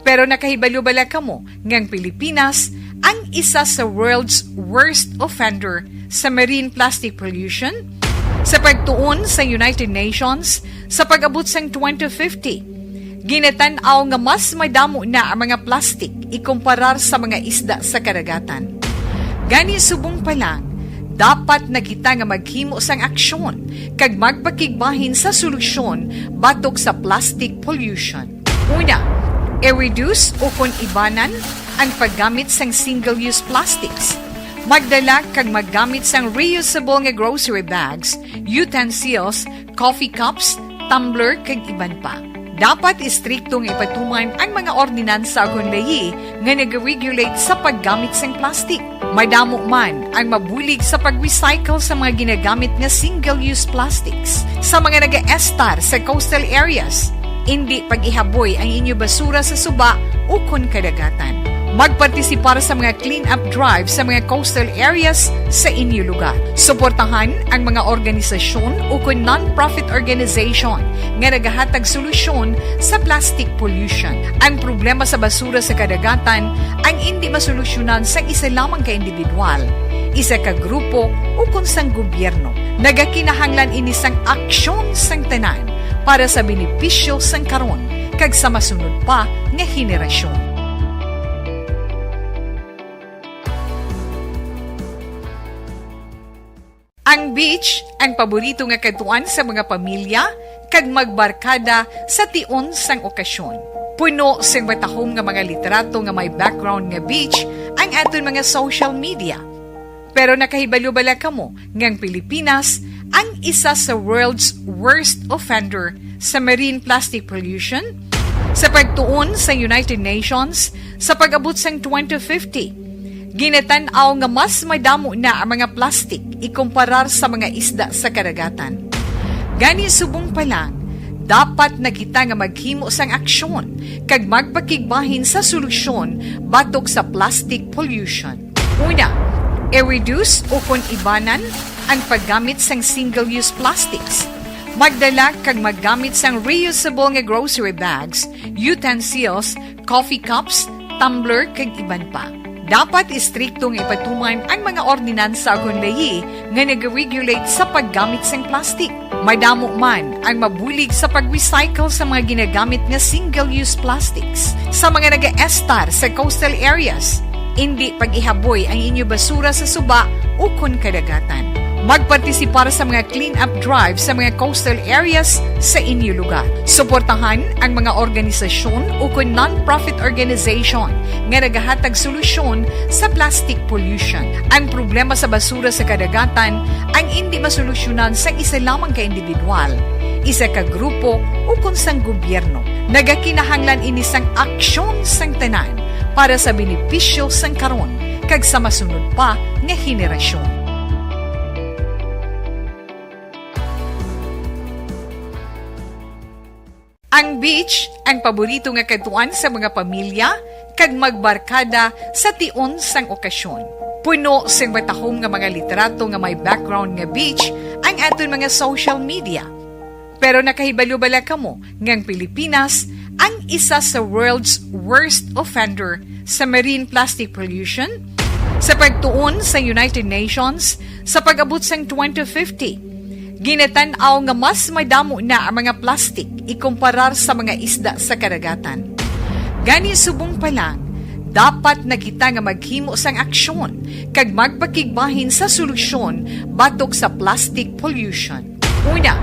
Pero nakahibalo-bala kamo ngang Pilipinas ang isa sa world's worst offender sa marine plastic pollution? Sa pagtuon sa United Nations sa pag-abot sang 2050, ginatanaw nga mas madamo na ang mga plastic ikumparar sa mga isda sa karagatan. Gani subong pa lang, dapat na kita nga maghimo sang aksyon kag magpakigbahin sa solusyon batok sa plastic pollution. Una, i-reduce o kung ibanan ang paggamit sang single-use plastics. Magdala kag maggamit sang reusable nga grocery bags, utensils, coffee cups, tumbler kag iban pa. Dapat istriktong ipatuman ang mga ordinansa akong lahi nga nag-regulate sa paggamit sang plastic. Madamo man ang mabulig sa pag-recycle sa mga ginagamit nga single-use plastics. Sa mga nag-estar sa coastal areas, hindi pag-ihaboy ang inyo basura sa suba o kun kadagatan. Magpartisipar sa mga clean-up drive sa mga coastal areas sa inyo lugar. Suportahan ang mga organisasyon o kung non-profit organization nga nagahatag solusyon sa plastic pollution. Ang problema sa basura sa kadagatan ang hindi masolusyonan sa isa lamang ka individual, isa ka grupo o kung sang gobyerno. Nagakinahanglan ini sang aksyon sang tanan para sa benepisyo sang karon kag sa masunod pa nga henerasyon. Ang beach ang paborito nga katuan sa mga pamilya kag magbarkada sa tion sang okasyon. Puno sing batahom nga mga literato nga may background nga beach ang aton mga social media. Pero nakahibalo bala kamo ngang Pilipinas ang isa sa world's worst offender sa marine plastic pollution? Sa pagtuon sa United Nations, sa pag-abot sang 2050, ginatanaw nga mas madamo na ang mga plastic ikumparar sa mga isda sa karagatan. Gani subong pa lang, dapat na kita nga maghimo sang aksyon kag magpakigbahin sa solusyon batok sa plastic pollution. Una, i-reduce o kung ibanan ang paggamit sang single-use plastics. Magdala kag maggamit sang reusable nga grocery bags, utensils, coffee cups, tumbler kag iban pa. Dapat istriktong ipatuman ang mga ordinansa kung lahi nga nag-regulate sa paggamit sang plastic. Madamo man ang mabulig sa pag-recycle sa mga ginagamit nga single-use plastics. Sa mga nag-estar sa coastal areas, hindi pag-ihaboy ang inyo basura sa suba o kun kadagatan. Magpartisipar sa mga clean-up drive sa mga coastal areas sa inyo lugar. Suportahan ang mga organisasyon o kung non-profit organization nga nagahatag solusyon sa plastic pollution. Ang problema sa basura sa kadagatan ang hindi masolusyonan sa isa lamang ka individual, isa ka grupo o kung sang gobyerno. Nagakinahanglan ini sang aksyon sang tanan para sa benepisyo sang karon kag sa masunod pa nga henerasyon. Ang beach ang paborito nga katuan sa mga pamilya kag magbarkada sa tion sang okasyon. Puno sing batahom nga mga literato nga may background nga beach ang aton mga social media. Pero nakahibalo bala kamo ngang Pilipinas ang isa sa world's worst offender sa marine plastic pollution? Sa pagtuon sa United Nations, sa pag-abot sang 2050, ginatanaw nga mas madamo na ang mga plastic ikumparar sa mga isda sa karagatan. Gani subong pa lang, dapat na kita nga maghimo sang aksyon kag magpakigbahin sa solusyon batok sa plastic pollution. Una,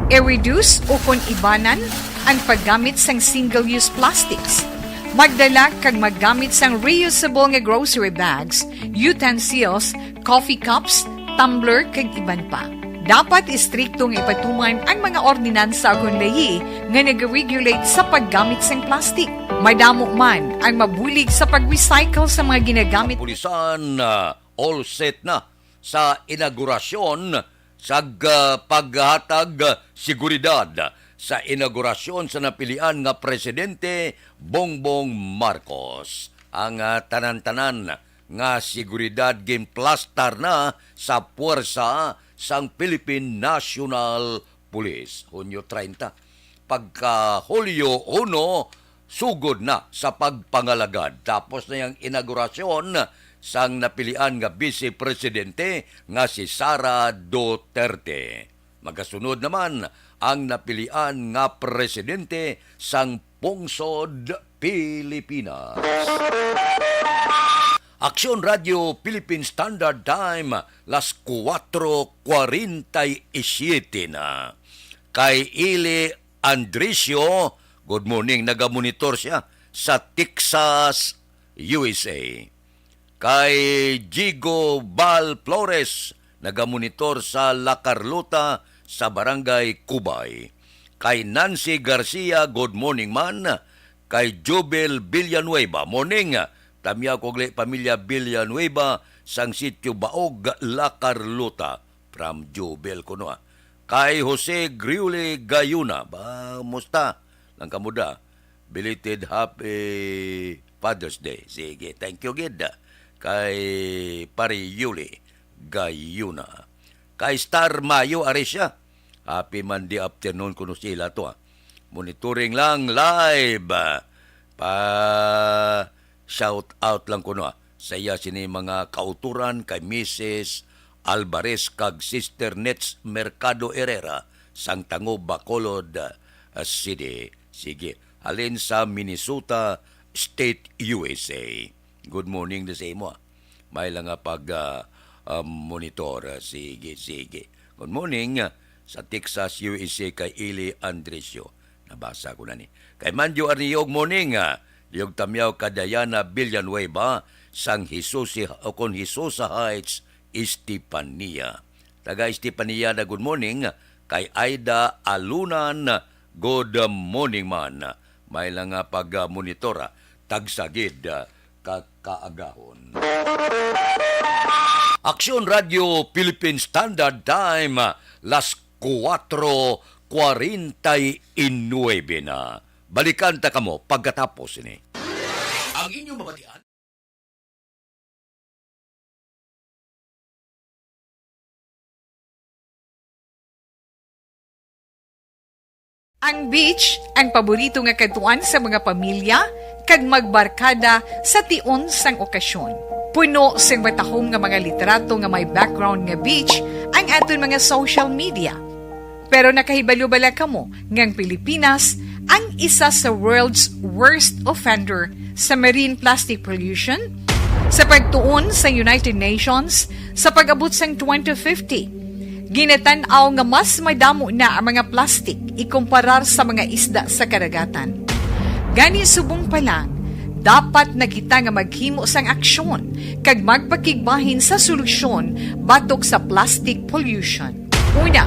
i-reduce o kung ibanan ang paggamit sang single-use plastics. Magdala kag maggamit sang reusable nga grocery bags, utensils, coffee cups, tumbler kag iban pa. Dapat istriktong ipatuman ang mga ordinansa kung lahi nga nag-regulate sa paggamit sang plastic. Madamo man ang mabulig sa pag-recycle sa mga ginagamit. Pulisan all set na sa inaugurasyon sa paghatag seguridad sa inaugurasyon sa napilian nga Presidente Bongbong Marcos. Ang tanan-tanan nga seguridad game plaster na sa puwersa sang Philippine National Police. Hunyo 30. Pagka Hulyo 1, sugod na sa pagpangalagad. Tapos na yung inaugurasyon sang napilian nga Vice Presidente nga si Sara Duterte. Magasunod naman ang napilian nga Presidente sang Pungsod, Pilipinas. Aksyon Radio Philippine Standard Time, las 4:47 na. Kay Ili Andresio, good morning, nagamonitor siya sa Texas, USA. Kay Jigo Bal Flores, nagamonitor sa La Carlota sa Barangay Cubay. Kay Nancy Garcia, good morning man. Kay Jubel Villanueva, morning. Tamya kogle pamilya Villanueva sang sitio Baog, La Carlota. From Jubel kuno. Kay Jose Griuli Gayuna, ba musta? Lang kamuda. Belated happy Father's Day. Sige, thank you gid. Kay Pari Yuli Gayuna. Kay Star Mayo Arisha. Happy Monday afternoon kuno sila to. Monitoring lang live. Shout out lang kuno sa iya sini mga kauturan kay Mrs. Alvarez kag Sister Nets Mercado Herrera sang Tango Bacolod City. Sige, alin sa Minnesota State, USA. Good morning na sa imo. May lang pag monitor. Sige. Good morning sa Texas, USA kay Ili Andresio. Nabasa ko na ni. Kay Manjo Arniog morning Diyog tamyaw ka Diana Villanueva sang kon Hisosa Heights, Estepania. Taga Estepania na good morning kay Aida Alunan, good morning man. May lang pag-monitora tagsagid kaagahon. Aksyon Radio Philippine Standard Time las 4:49 na. Balikan ta kamo pagkatapos ini. Ang inyong mabatian. Ang beach ang paborito nga kadtuan sa mga pamilya kag magbarkada sa tion sang okasyon. Puno sing matahom nga mga literato nga may background nga beach ang aton mga social media. Pero nakahibalo bala kamo ngang Pilipinas ang isa sa world's worst offender sa marine plastic pollution? Sa pagtuon sa United Nations, sa pag-abot sang 2050, ginatanaw nga mas madamo na ang mga plastic ikumparar sa mga isda sa karagatan. Gani subong pa lang, dapat na kita nga maghimo sang aksyon kag magpakigbahin sa solusyon batok sa plastic pollution. Una,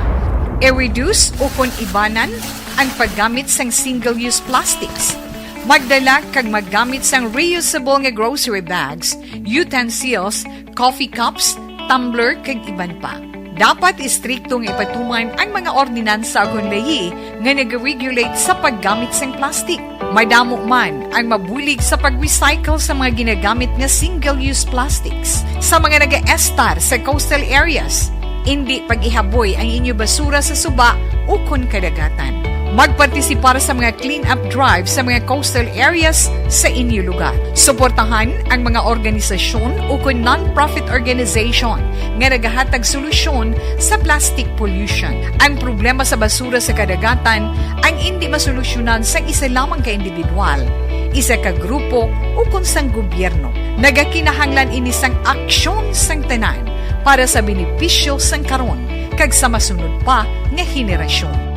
i-reduce o kon ibanan ang paggamit sang single-use plastics. Magdala kag maggamit sang reusable nga grocery bags, utensils, coffee cups, tumbler kag iban pa. Dapat istriktong ipatuman ang mga ordinansa akong layi nga nag-regulate sa paggamit sang plastic. Madamo man ang mabulig sa pag-recycle sa mga ginagamit nga single-use plastics sa mga nag-estar sa coastal areas. Hindi pag-ihaboy ang inyo basura sa suba o kon kadagatan. Magpartisipar sa mga clean-up drive sa mga coastal areas sa inyo lugar. Suportahan ang mga organisasyon o kon non-profit organization nga nagahatag solusyon sa plastic pollution. Ang problema sa basura sa kadagatan ang hindi masolusyonan sa isa lamang ka individual, isa ka grupo o kon sang gobyerno. Nagakinahanglan ini sang aksyon sang tanan para sa benepisyo sang karon kag sa masunod pa nga henerasyon.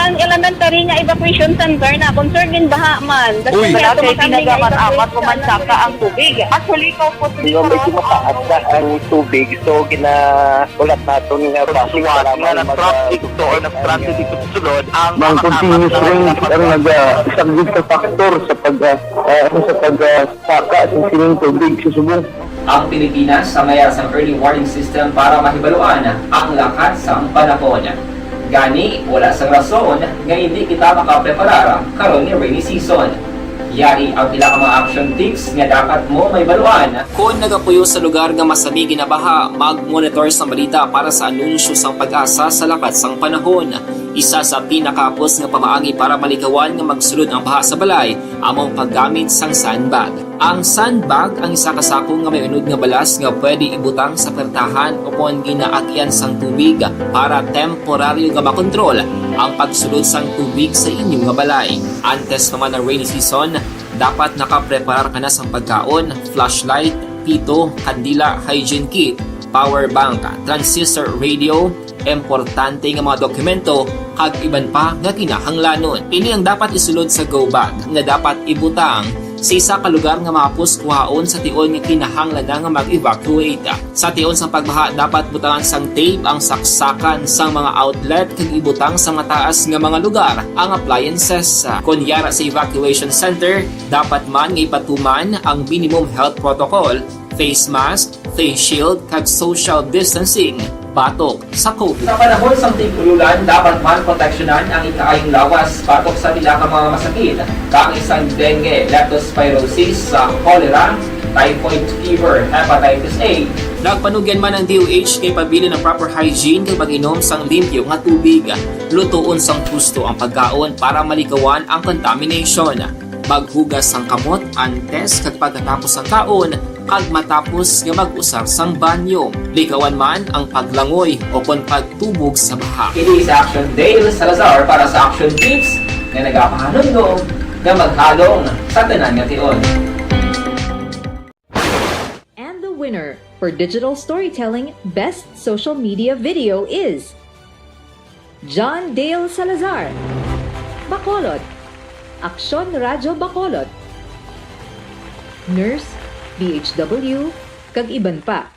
Ang elementary nga evacuation center na concern din baha man. Uy. Kasi tinagaman apat kumansaka ang tubig. Actually, ikaw po Di ba medyo mataas na ang tubig, so ginaulat natin nga pasuwag nga nag-traffic to or nag-transit dito sa sulod ang Mang continuous rain ang nag-isang sa factor sa pagsaka sa sining tubig sa subong. Ang Pilipinas sa maya sa early warning system para mahibaluan ang lakat sa panahon. Gani, wala sa rason nga hindi kita makapreparar karon ni rainy season. Yari ang ilang mga action tips nga dapat mo may baluan. Kung nagapuyo sa lugar nga masabi ginabaha, mag-monitor sa balita para sa anunsyo sang pag-asa sa lakat sang panahon. Isa sa pinakapos nga pamaagi para malikawan nga magsulod ang baha sa balay, among paggamit sang sandbag. Ang sandbag ang isa kasako nga may unod nga balas nga pwede ibutang sa pertahan o kung ginaagyan sang tubig para temporaryo nga makontrol ang pagsulod sang tubig sa inyong nga balay. Antes naman ng rainy season, dapat nakapreparar ka na sa pagkaon, flashlight, pito, kandila, hygiene kit, power bank, transistor radio, importante nga mga dokumento, kag iban pa nga kinahanglanon. Ini ang dapat isulod sa go bag nga dapat ibutang sa isa ka lugar nga mapus kuhaon sa tion nga kinahanglan nga mag-evacuate. Sa tion sang pagbaha dapat butangan sang tape ang saksakan sang mga outlet kag ibutang sa mataas nga mga lugar ang appliances. Kunyara sa evacuation center, dapat man nga ipatuman ang minimum health protocol, face mask, face shield kag social distancing batok sa COVID. Sa panahon sa tigululan, dapat man proteksyonan ang ikaayong lawas batok sa mga masakit. Kang isang dengue, leptospirosis, cholera, typhoid fever, hepatitis A. Nagpanugyan man ang DOH kay pabili ng proper hygiene kay pag-inom sang limpyo nga tubig. Lutuon sang husto ang pagkaon para malikawan ang contamination. Maghugas sang kamot antes kag pagkatapos sang kaon kag matapos nga mag-usar sang banyo. Likawan man ang paglangoy o kon pagtubog sa baha. Kini sa Action Dale Salazar para sa action tips nga nagapahanundong nga maghalong sa tanan nga tion. winner for digital storytelling Best Social Media Video is John Dale Salazar, Bacolod, Aksyon Radyo Bacolod, Nurse, BHW, kag iban pa.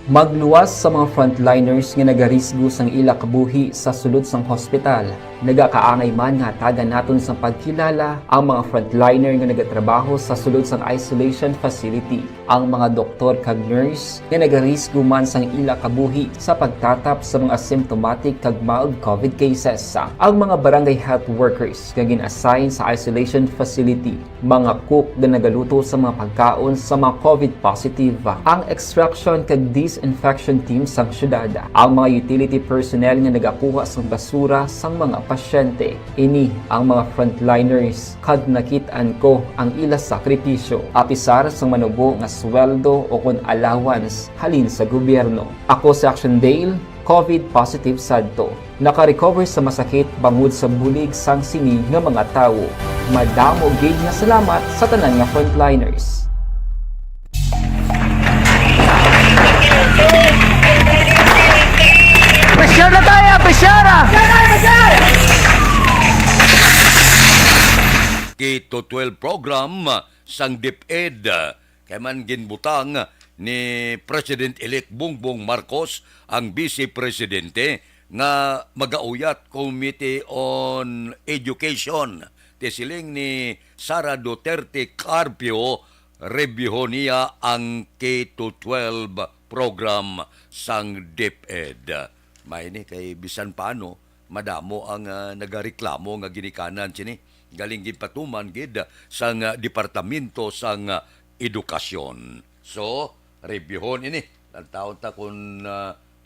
Magluwas sa mga frontliners nga nagarisgo sang ila kabuhi sa sulod sang hospital. Nagakaangay man nga tagan naton sa pagkilala ang mga frontliner nga nagatrabaho sa sulod sang isolation facility. Ang mga doktor kag nurse nga nagarisgo man sang ila kabuhi sa pagtatap sa mga symptomatic kag mild COVID cases. Ang mga barangay health workers nga gin-assign sa isolation facility, mga cook nga nagaluto sa mga pagkaon sa mga COVID positive, ang extraction kag disinfection team sang syudad, ang mga utility personnel nga nagakuha sang basura sang mga pasyente. Ini ang mga frontliners kad nakitaan ko ang ila sakripisyo apisar sang manubo nga sweldo o kun allowance halin sa gobyerno. Ako si Action Dale, COVID positive sadto. Naka-recover sa masakit bangod sa bulig sang sini nga mga tawo. Madamo gid na salamat sa tanan nga frontliners. Pressure na tayo! Pressure! Kito 12 program sang DepEd kay man ginbutang ni President-elect Bongbong Marcos ang Vice Presidente nga magauyat Committee on Education. Tisiling ni Sara Duterte Carpio review niya ang K-12 program sang DepEd. May ni kay bisan paano madamo ang nagareklamo nga ginikanan sini galing gid patuman gid sang departamento sang edukasyon. So, reviewon ini lang taon ta kung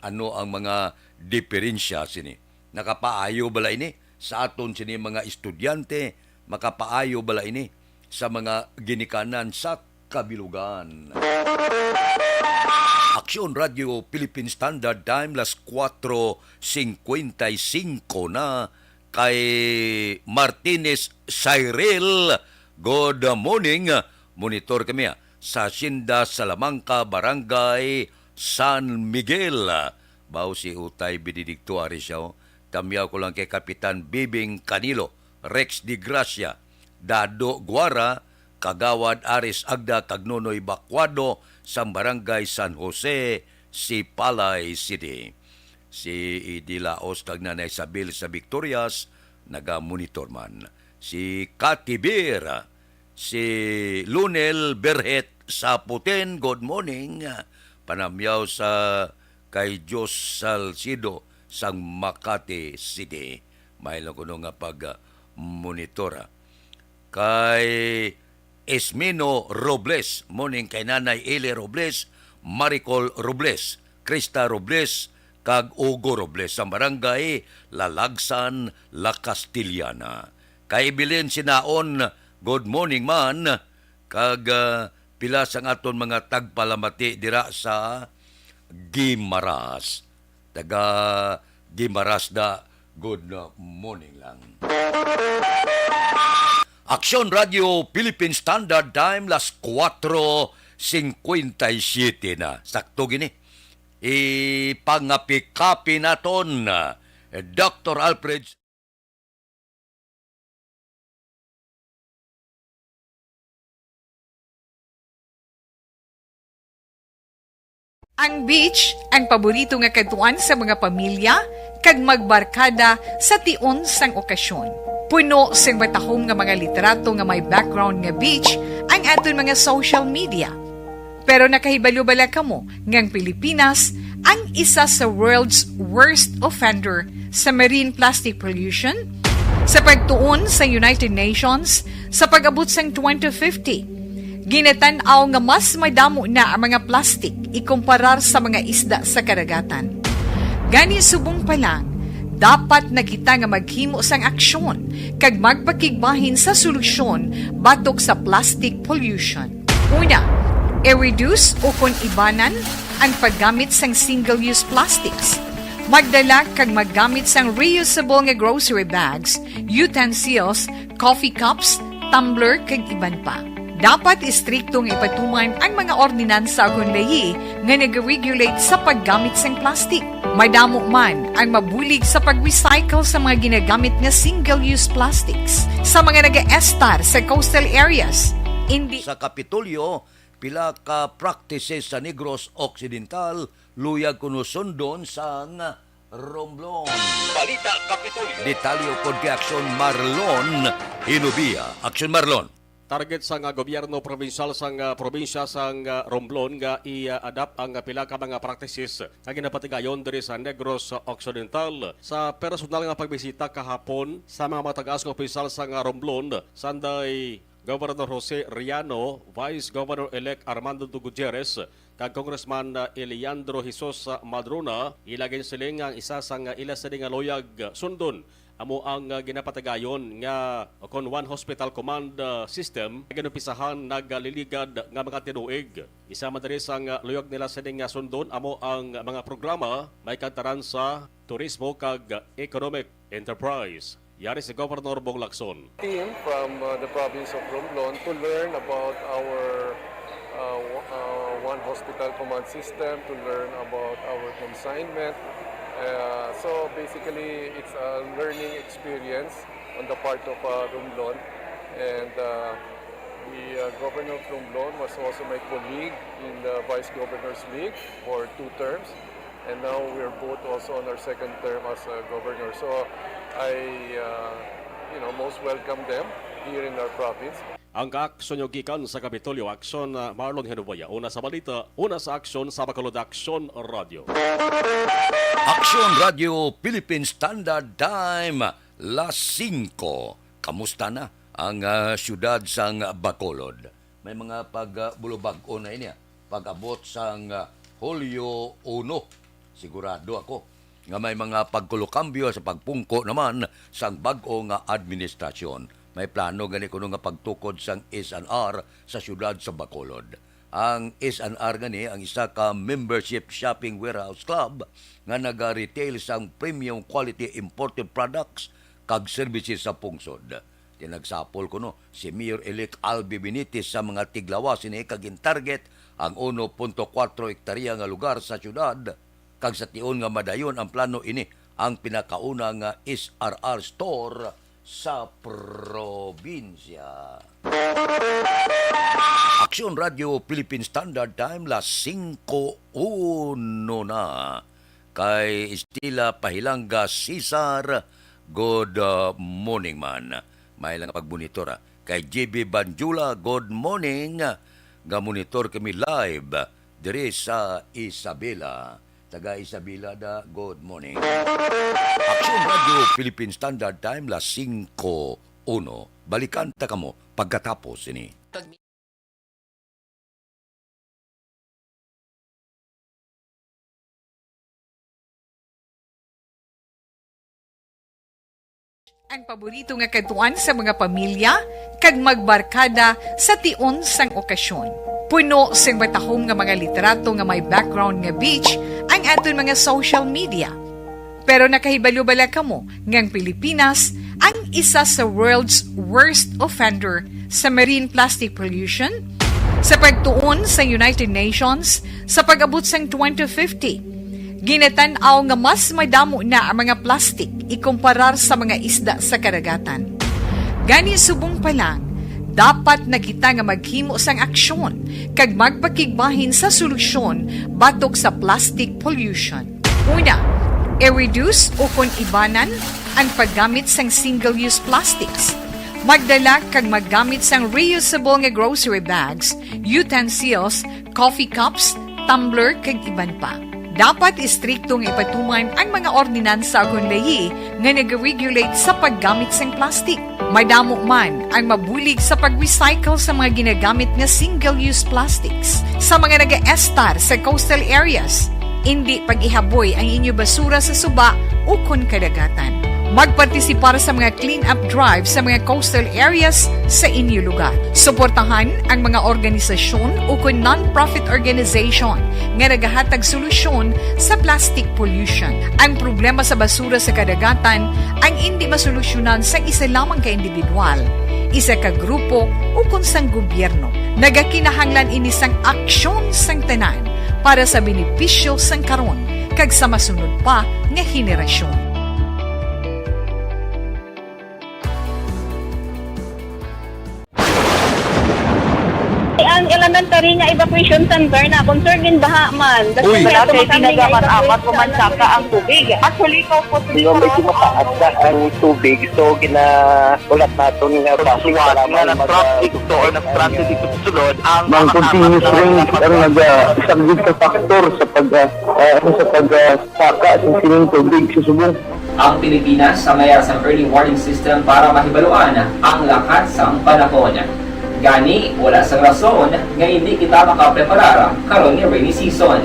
ano ang mga diferensya sini. Nakapaayo bala ini sa aton sini mga estudyante, makapaayo bala ini sa mga ginikanan sa kabilugan. Aksyon Radio Philippine Standard Time las 4:55 na kay Martinez Cyril. Good morning. Monitor kami sa Hacienda Salamanca, Barangay San Miguel. Bao si Utay Benedicto Arisao. Tamiyaw ko lang kay Kapitan Bibing Canilo, Rex Di Gracia, Dado Guara, Kagawad Aris Agda Cagnonoy Bacuado sa Barangay San Jose, Sipalay City. Si Idi Laos kag Nanay Isabel sa Victorias, naga-monitor man. Si Cathy Beer, si Lunel Berhet sa Puten, good morning. Panamyaw sa kay Jos Salcido sa Makati City. May lang ko nga pag-monitora. Kay Esmino Robles, morning kay Nanay Eli Robles, Maricol Robles, Krista Robles, kag Ugo Robles sa Barangay Lalagsan, La Castillana. Kay Bilin Sinaon, good morning man, kag pila sang aton mga tagpalamati dira sa Gimaras. Taga Gimaras da, good morning lang. Aksyon Radio Philippine Standard Time las 4:57 na. Sakto gini. Ipangapikapi naton Dr. Alfred. Ang beach ang paborito nga katuan sa mga pamilya kag magbarkada sa tion sang okasyon. Puno sang matahom nga mga literato nga may background nga beach ang aton mga social media. Pero nakahibalo bala kamo ngang Pilipinas ang isa sa world's worst offender sa marine plastic pollution? Sa pagtuon sa United Nations sa pag-abot sang 2050, ginatanaw nga mas madamo na ang mga plastic ikumparar sa mga isda sa karagatan. Gani subong pa lang, dapat na kita nga maghimo sang aksyon kag magpakigbahin sa solusyon batok sa plastic pollution. Una, i-reduce o kung ibanan ang paggamit sang single-use plastics. Magdala kag maggamit sang reusable nga grocery bags, utensils, coffee cups, tumbler kag iban pa. Dapat istriktong ipatuman ang mga ordinansa agon lahi nga nag-regulate sa paggamit sang plastic. Madamo man ang mabulig sa pag-recycle sa mga ginagamit nga single-use plastics sa mga nag-estar sa coastal areas. Sa Kapitolyo, pila ka practices sa Negros Occidental luyag kuno sundon sang Romblon. Balita Kapitolyo. Detalyo pod kay Aksyon Marlon Hinubia. Aksyon Marlon. Target sang gobyerno provincial sang probinsya sang Romblon nga i-adapt ang pila ka mga practices nga ginapatigayon diri sa Negros Occidental sa personal nga pagbisita kahapon sa mga matagas nga opisyal sang Romblon sanday Governor Jose Riano, Vice Governor-elect Armando Gutierrez, kag Congressman Eliandro Jesus Madrona, ilagay siling ang isa sang ila sa nga loyag sundon amo ang ginapatagayon nga kon One Hospital Command System ginupisahan nagliligad nga mga tinuig. Isa man diri sang luyag nila sa nga sundon amo ang mga programa may kantaran sa turismo kag economic enterprise. Yari si Governor Bong Lacson. Team from the province of Romblon to learn about our One Hospital Command System, to learn about our consignment. So basically, it's a learning experience on the part of Romblon. And the Governor of Romblon was also my colleague in the Vice Governor's League for 2 terms. And now we're both also on our second term as governor. So I most welcome them here in our province. Ang kaaksyon yung gikan sa Kapitolyo, Aksyon Marlon Hinubaya. Una sa balita, una sa aksyon sa Bacolod Aksyon Radio. Aksyon Radio Philippine Standard Time, las 5. Kamusta na ang syudad sang Bacolod? May mga pagbulubag-o na inya. Pag-abot sang Hulyo 1. Sigurado ako nga may mga pagkulokambyo sa pagpungko naman sang bag-o nga administrasyon. May plano gani kuno nga pagtukod sang S&R sa syudad sa Bacolod. Ang S&R gani ang isa ka membership shopping warehouse club nga naga-retail sang premium quality imported products kag services sa pungsod. Tinagsapol kuno si Mayor-elect Albi Benitez sa mga tiglawas ini kag target ang 1.4 hektarya nga lugar sa syudad. Kag sa tion nga madayon ang plano ini ang pinakauna nga SRR store sa probinsya. Aksyon Radio Philippine Standard Time, las 5:01 na. Kay Estila Pahilanga Cesar, good morning man. May lang pagbonitor. Kay JB Banjula, good morning. Ga-monitor kami live diri sa Isabela. Taga Isabela da, good morning. Aksyon Radio Philippine Standard Time, las 5:01. Balikan ta kamo pagkatapos ini. Ang paborito nga katuan sa mga pamilya kag magbarkada sa tion sang okasyon. Puno sang batahom nga mga literato nga may background nga beach ang aton mga social media. Pero nakahibalo bala kamo ngang Pilipinas ang isa sa world's worst offender sa marine plastic pollution? Sa pagtuon sa United Nations sa pag-abot sang 2050, ginatanaw nga mas madamo na ang mga plastic ikumparar sa mga isda sa karagatan. Gani subong pa lang, dapat na kita nga maghimo sang aksyon kag magpakigbahin sa solusyon batok sa plastic pollution. Una, i-reduce o kung ibanan ang paggamit sang single-use plastics. Magdala kag maggamit sang reusable nga grocery bags, utensils, coffee cups, tumbler kag iban pa. Dapat istriktong ipatuman ang mga ordinansa agon lahi nga nag-regulate sa paggamit sang plastic. Madamo man ang mabulig sa pag-recycle sa mga ginagamit nga single-use plastics sa mga nag-estar sa coastal areas. Hindi pag-ihaboy ang inyo basura sa suba o kon kadagatan. Magpartisipar sa mga clean-up drive sa mga coastal areas sa inyo lugar. Suportahan ang mga organisasyon o kung non-profit organization nga nagahatag solusyon sa plastic pollution. Ang problema sa basura sa kadagatan ang hindi masolusyonan sa isa lamang ka individual. isa ka grupo o kunsang gobyerno. Nagakinahanglan ini sang aksyon sang tanan para sa benepisyo sang karon kag sa masunod pa nga henerasyon. Ang elementary nga evacuation center na concern din baha man. Uy. Wala kayo tinagaman apat kumansaka ang tubig. Actually, ko po Yung medyo mataas na ang tubig, so ginaulat natin nga basi para traffic to or nag-traffic dito sa sulod ang mang continuous rain ang nagsagid sa factor sa pagsaka sa sining tubig sa subong. Ang Pilipinas sa maya sa early warning system para mahibaluan ang lakat sa panahon. Gani, wala sa rason nga hindi kita makapreparara karon ni rainy season.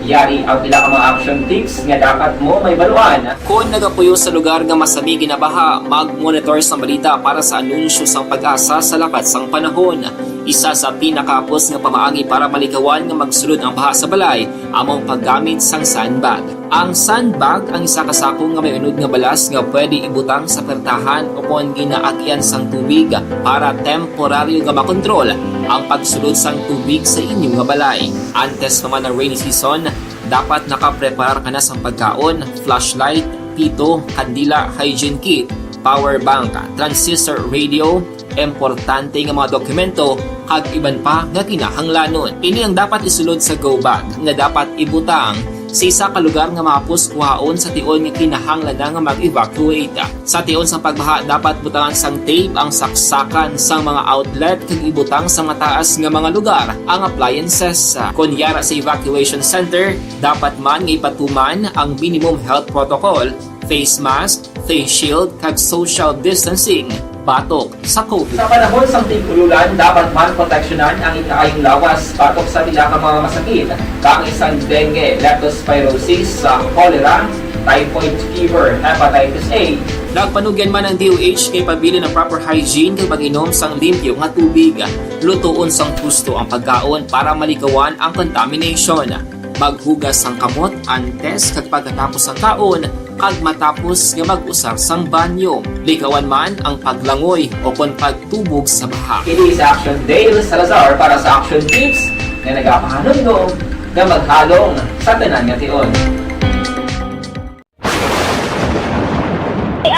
Yari ang pila ka mga action tips nga dapat mo may baluan. Kung nagapuyo sa lugar nga masabi ginabaha, mag-monitor sa balita para sa anunsyo sang pag-asa sa lakat sang panahon. Isa sa pinakapos nga pamaagi para malikawan nga magsulod ang baha sa balay, among paggamit sang sandbag. Ang sandbag ang isa ka sako nga may unod nga balas nga pwede ibutang sa pertahan upon ginaagyan sang tubig para temporaryo nga makontrol ang pagsulod sang tubig sa inyong nga balay. Antes naman ng rainy season, dapat nakaprepare ka na sa pagkaon, flashlight, pito, kandila, hygiene kit, power bank, transistor radio, importante nga mga dokumento kag iban pa nga kinahanglanon. Ini ang dapat isulod sa go bag nga dapat ibutang sa isa ka lugar nga mapus kuhaon sa tion nga kinahanglan nga mag-evacuate. Sa tion sa pagbaha dapat butangan sang tape ang saksakan sang mga outlet kag ibutang sa mataas nga mga lugar ang appliances. Kunyara sa evacuation center, dapat man nga ipatuman ang minimum health protocol, face mask, face shield kag social distancing batok sa COVID. Sa panahon sa tig-ululan, dapat man proteksyonan ang ikaayong lawas batok sa pila ka mga masakit. Kang isang dengue, leptospirosis, cholera, typhoid fever, hepatitis A. Nagpanugyan man ang DOH kay pabili ng proper hygiene kay pag-inom sang limpyo nga tubig. Lutuon sang gusto ang pagkaon para malikawan ang contamination. Maghugas sang kamot antes kag pagkatapos ang kaon kag matapos nga mag-usar sang banyo. Likawan man ang paglangoy o kon pagtubog sa baha. Kini sa Action Dale Salazar para sa Action Tips nga nagapahanundong nga maghalong sa tanan nga tion.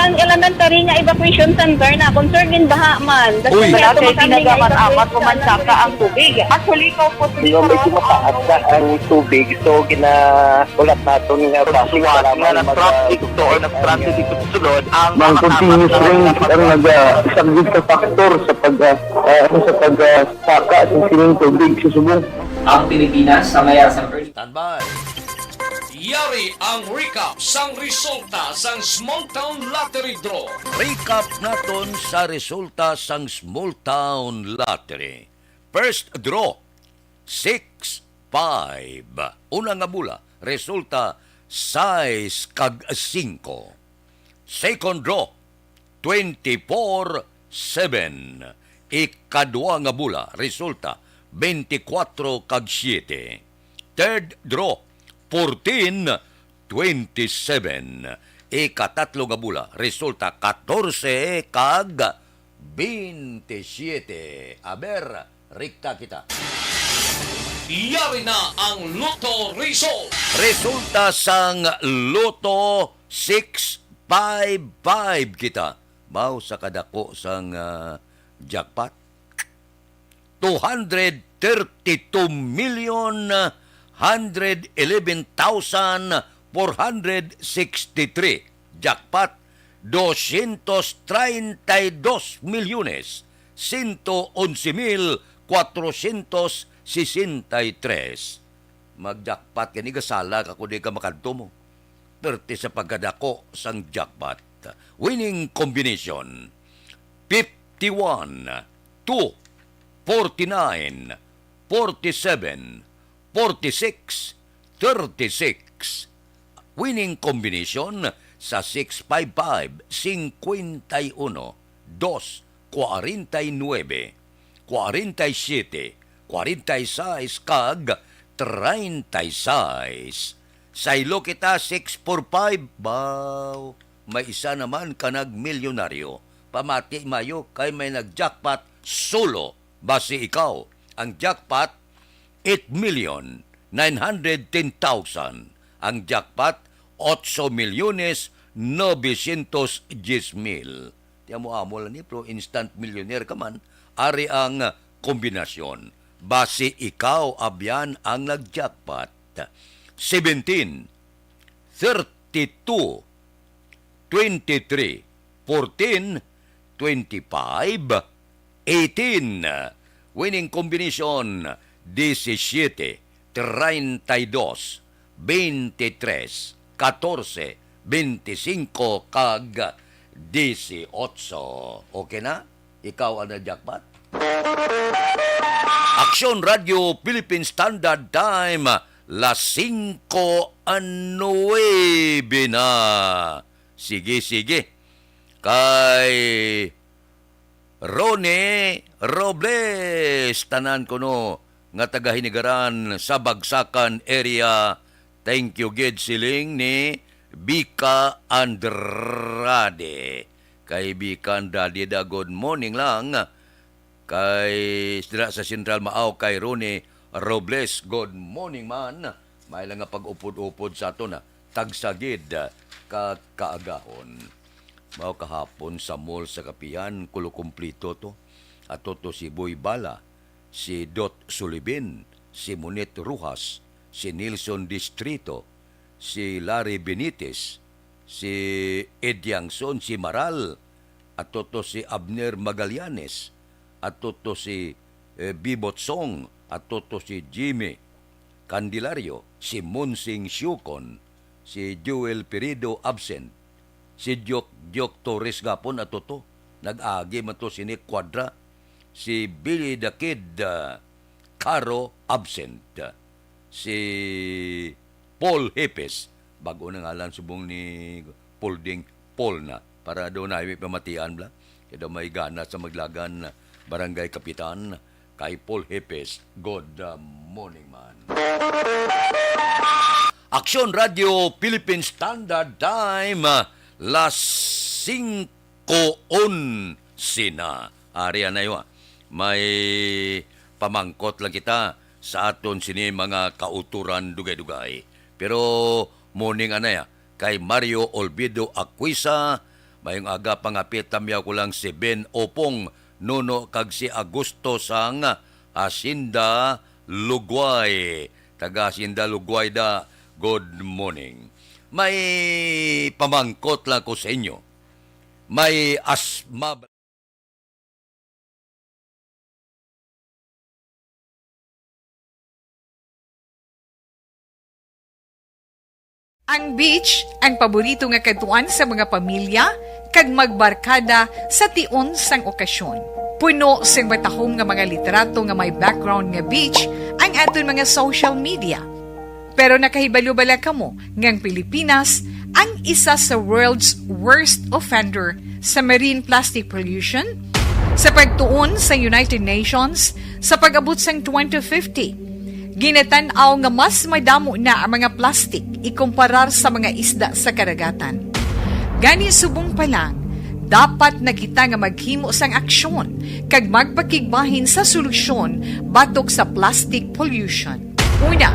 Ang elementary nga evacuation center na concern din baha man. Uy. Wala kayo tinagaman apat kumansaka ang tubig. Actually, ko po Yung medyo mataas na ang tubig, so ginaulat natin nga basi para traffic to or nag-traffic dito sa sulod ang mang continuous rain ang nagsagid sa factor sa pagsaka sa sining tubig sa subong. Ang Pilipinas sa maya sa early Standby. Yari ang recap sang resulta sang Small Town Lottery Draw. Recap naton sa resulta sang Small Town Lottery. First draw, 6-5. Una nga bula, resulta 6 kag 5. Second draw, 24-7. Ikadua nga bula, resulta 24 kag 7. Third draw, 14-27. Ikatatlo nga bula, resulta 14 kag 27. Aber, rikta kita. Yari na ang Lotto Result. Resulta sang Lotto 655 kita. Mao sa kadako sang jackpot. 232,111,463. Jackpot 232,111,463. Mag-jackpot kani gasala ka kundi ka makadto mo. Perti sa pagkadako sang jackpot. Winning combination 51, 2, 49, 47, 46, 36. Winning combination sa 655, 51, 2, 49, 47, 46 kag 36. Sa ilo kita 645, baw. May isa naman ka nagmilyonaryo. pamati mayo kay may nag-jackpot solo. Basi ikaw, ang jackpot 8,910,000. Ang jackpot 8,910,000. Tiyan mo amo lang ni pro instant millionaire ka man. Ari ang kombinasyon. Basi ikaw abyan ang nag-jackpot. 17, 32, 23, 14, 25, 18. Winning combination 17, 32, 23, 14, 25 kag 18. Okay na? Ikaw ang na-jackpot? Aksyon Radio Philippine Standard Time, las 5:09 na. Sige. Kay Rone Robles, tanan ko no, nga taga-Hinigaran sa Bagsakan area. Thank you, Gid Siling ni Bika Andrade. Kay Bika Andrade da, good morning lang. Kay sila sa Central Maaw, kay Rone Robles, good morning man. May lang nga pag-upod-upod sa ato na tagsagid kaagahon. Mao kahapon sa mall sa Kapihan, kulo-kumplito to. Ato to si Boy Bala, si Dot Sulibin, si Monet Rujas, si Nilson Distrito, si Larry Benitez, si Ed Yangson, si Maral, ato to si Abner Magallanes, ato to si Bibot Song, ato to si Jimmy Candelario, si Munsing Syukon, si Joel Perido absent, si Diok Torres gapon ato to, nag-agi man to si Nick Quadra, si Billy the Kid Caro absent, si Paul Hepes, bago na ngalan subong ni Polding Paul na, para doon na may pamatian bla, kaya may gana sa maglagan barangay kapitan kay Paul Hepes. Good morning man. Aksyon Radio Philippine Standard Time, las 5:11 na. Ariya na yun. May pamangkot lang kita sa aton sini mga kauturan dugay-dugay. Pero morning anaya kay Mario Olvido Aquisa, mayong aga pangapit tamyaw ko lang si Ben Opong Nuno kag si Agusto sang Hacienda Lugway. Taga Hacienda Lugway da, good morning. May pamangkot lang ko sa inyo. May asma. Ang beach ang paborito nga katuan sa mga pamilya kag magbarkada sa tion sang okasyon. Puno sing matahom nga mga literato nga may background nga beach ang aton mga social media. Pero nakahibalo bala kamo ngang Pilipinas ang isa sa world's worst offender sa marine plastic pollution? Sa pagtuon sa United Nations sa pag-abot sang 2050, ginatanaw nga mas madamo na ang mga plastic ikumparar sa mga isda sa karagatan. Gani subong pa lang, dapat na kita nga maghimo sang aksyon kag magpakigbahin sa solusyon batok sa plastic pollution. Una,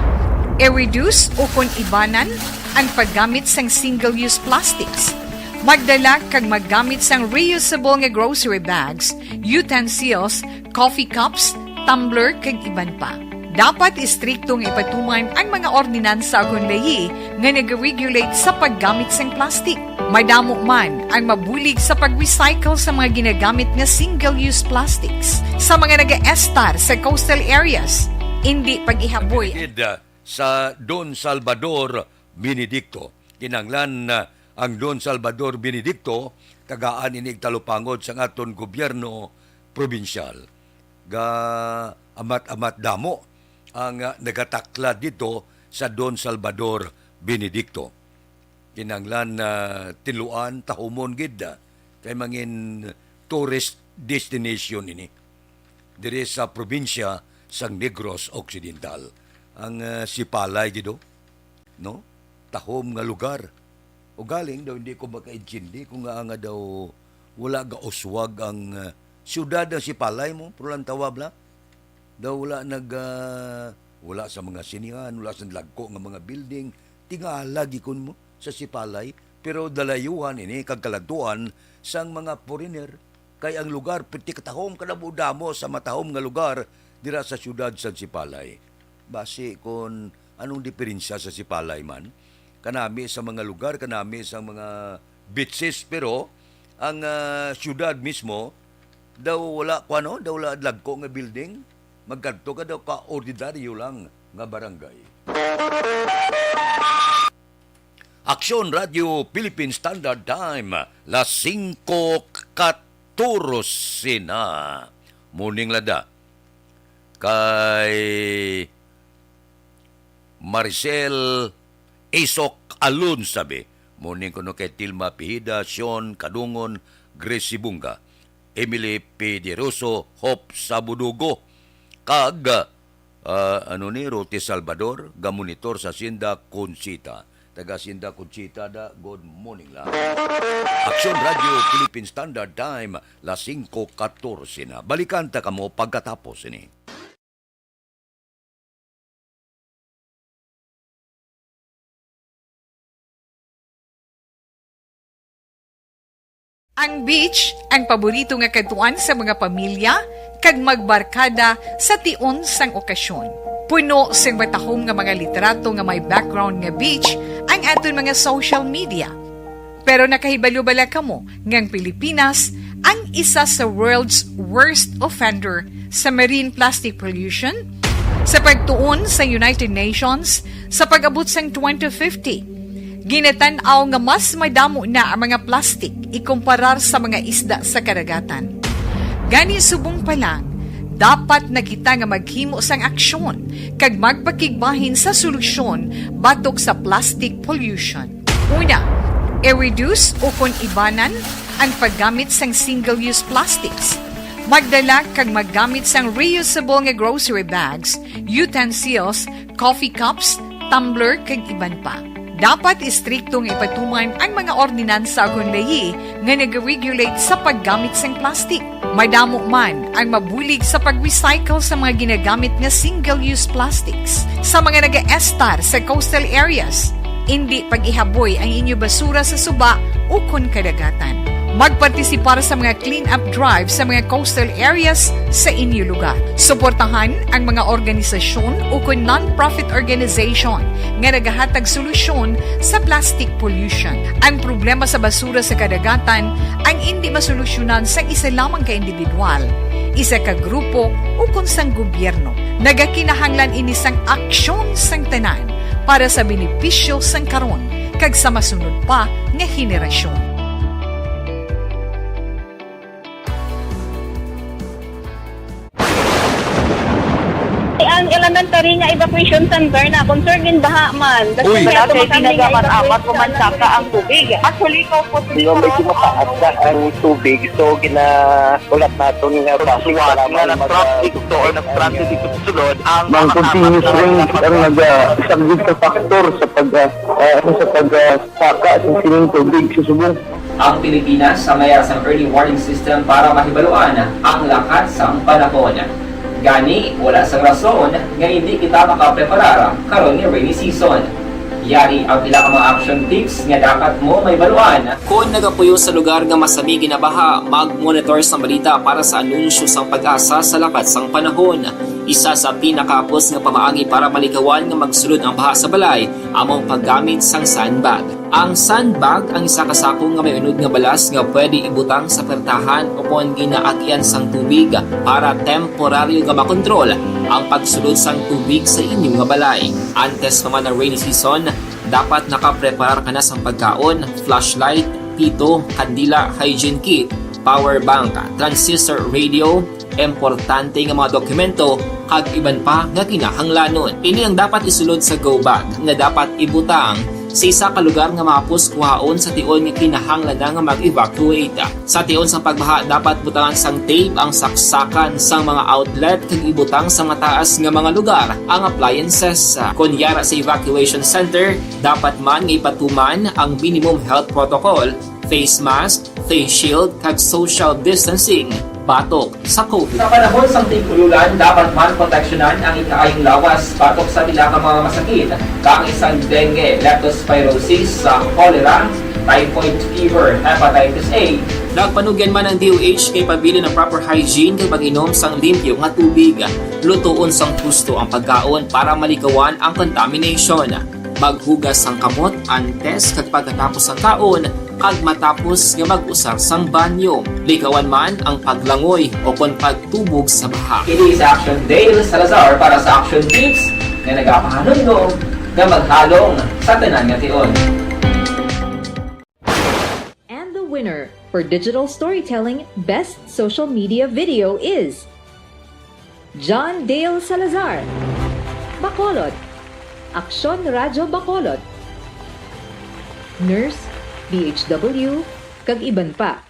i-reduce o kung ibanan ang paggamit sang single-use plastics. Magdala kag maggamit sang reusable nga grocery bags, utensils, coffee cups, tumbler kag iban pa. Dapat istriktong ipatuman ang mga ordinansa akong lahi nga nag-regulate sa paggamit sang plastic. Madamo man ang mabulig sa pag-recycle sa mga ginagamit nga single-use plastics sa mga nag-estar sa coastal areas. Hindi pag-ihaboy sa Don Salvador Benedicto. Kinanglan ang Don Salvador Benedicto, tagaan inig talupangod sa aton gobyerno probinsyal. Ga amat-amat damo ang nagatakla dito sa Don Salvador Benedicto. Kinanglan na tiluan, tahumon gida, kay mangin tourist destination ini. Diri sa probinsya sang Negros Occidental. Ang Sipalay gido, no? Tahom nga lugar. O galing daw hindi ko makaintindi kung nga daw wala ga uswag ang siyudad ng Sipalay mo, purulan tawab la. Daw wala sa mga sinihan, wala sa lagko nga mga building, tingala gikon mo sa Sipalay, pero dalayuhan ini kagkalagtuan sang mga foreigner. Kay ang lugar piti katahom kadamo sa matahom nga lugar dira sa siyudad sa Sipalay. Base kon anong diferensya sa Sipalay man, kanami sa mga lugar, kanami sa mga beaches, pero ang siyudad mismo daw wala lagko nga building, magkadto ka daw ka ordinaryo lang nga barangay. Aksyon Radio Philippine Standard Time, las 5:14 na. Muning lada kay Maricel Isok Alun sabi. Muning kuno kay Tilma Pihida, Sean Kadungon, Grace Sibunga, Emily P. Diroso, Hope Sabudugo, kag Rote Salvador, gamonitor sa Sinda Conchita. Taga Sinda Conchita da, good morning lang. Aksyon Radio Philippine Standard Time, las 5:14 na. Balikan ta kamo pagkatapos ini. Ang beach, ang paborito nga katuan sa mga pamilya, kag magbarkada sa tion sang okasyon. Puno sing matahom nga mga literato nga may background nga beach ang aton mga social media. Pero nakahibalo bala kamo ngang Pilipinas ang isa sa world's worst offender sa marine plastic pollution? Sa pagtuon sa United Nations, sa pag-abot sang 2050, ginatanaw nga mas madamo na ang mga plastic ikumparar sa mga isda sa karagatan. Gani subong pa lang, dapat na kita nga maghimo sang aksyon kag magpakigbahin sa solusyon batok sa plastic pollution. Una, i-reduce o kung ibanan ang paggamit sang single-use plastics. Magdala kag maggamit sang reusable nga grocery bags, utensils, coffee cups, tumbler kag iban pa. Dapat istriktong ipatuman ang mga ordinansa agon lahi nga nag-regulate sa paggamit sang plastic. Madamo man ang mabulig sa pag-recycle sa mga ginagamit nga single-use plastics. Sa mga nag-estar sa coastal areas, hindi pag-ihaboy ang inyo basura sa suba o kon kadagatan. Magpartisipar sa mga clean-up drive sa mga coastal areas sa inyo lugar. Suportahan ang mga organisasyon o kung non-profit organization nga nagahatag solusyon sa plastic pollution. Ang problema sa basura sa kadagatan ang hindi masolusyonan sa isa lamang ka individual, isa ka grupo o kung sang gobyerno. Nagakinahanglan ini sang aksyon sang tanan para sa benepisyo sang karon kag sa masunod pa nga henerasyon. Ang elementary nga evacuation center na concerned din baha man. Uy, kay pinagamat-amat kumansaka ang tubig. Actually, ko po Medyo mataas na ang tubig, so ginaulat natin nga Pasuwat nga na-traffic dito or na-stranded dito sa sulod ang Mang continuous rain ang isang good factor sa pagsaka sa sining tubig sa subong. Ang Pilipinas sa mayroon sa early warning system para mahibaluan ang lakas ng panahon. Gani, wala sang rason nga hindi kita makapreparar karon ni rainy season. Yari ang pila ka mga action tips nga dapat mo may baluan. Kung nagapuyo sa lugar nga masami ginabaha, mag-monitor sa balita para sa anunsyo sang pag-asa sa lakat sang panahon. Isa sa pinakapos nga pamaagi para malikawan nga magsulod ang baha sa balay, among paggamit sang sandbag. Ang sandbag ang isa kasakong nga may unod nga balas nga pwede ibutang sa pertahan o kung ginaagyan sang tubig para temporaryo nga makontrol ang pagsulod sang tubig sa inyong nga balay. Antes naman ng rainy season, dapat nakapreparar ka na sang pagkaon, flashlight, pito, kandila, hygiene kit, power bank, transistor radio, importante nga mga dokumento kag iban pa nga kinahanglanon. Ini ang dapat isulod sa go bag nga dapat ibutang sa isa ka lugar nga mapos kuhaon sa tion nga kinahanglan nga mag-evacuate. Sa tion sa pagbaha dapat butangan sang tape ang saksakan sang mga outlet kag ibutang sa mataas nga mga lugar ang appliances. Kunyara sa evacuation center, dapat man nga ipatuman ang minimum health protocol, face mask, face shield, kag social distancing, batok sa COVID. Sa panahon sa tigululan, dapat man proteksyonan ang ikaayong lawas batok sa pila ka mga masakit, kang isang dengue, leptospirosis, cholera, typhoid fever, hepatitis A. Nagpanugyan man ang DOH kay pabili ng proper hygiene kay pag-inom sang limpyo nga tubig. Lutuon sang gusto ang pagkaon para malikawan ang contamination. Maghugas sang kamot antes kag pagkatapos ang kaon kag matapos nga mag-usar sang banyo. Likawan man ang paglangoy o kon pagtubog sa baha. Kini sa Action Dale Salazar para sa Action Tips nga nagapahanundong nga maghalong sa tanan nga tion. And the winner for Digital Storytelling Best Social Media Video is John Dale Salazar, Bacolod, Aksyon Radyo Bacolod, Nurse, DHW, kag iban pa.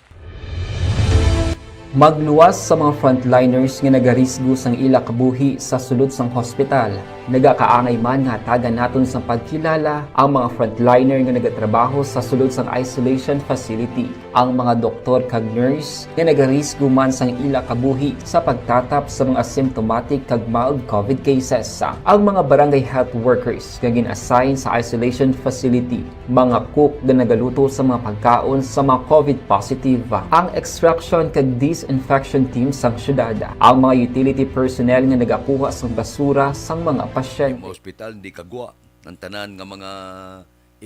Magluwas sa mga frontliners nga nagarisgo sang ila kabuhi sa sulod sang hospital. Nagakaangay man nga tagan naton sa pagkilala ang mga frontliner nga nagatrabaho sa sulod sang isolation facility. Ang mga doktor kag nurse nga nagarisgo man sang ila kabuhi sa pagtatap sa mga asymptomatic kag mild COVID cases. Ang mga barangay health workers nga gin-assign sa isolation facility, mga cook nga nagaluto sa mga pagkaon sa mga COVID positive, ang extraction kag disinfection team sang syudad, ang mga utility personnel nga nagakuha sang basura sang mga pasyente. Ang ospital hindi kagwa ng tanan nga mga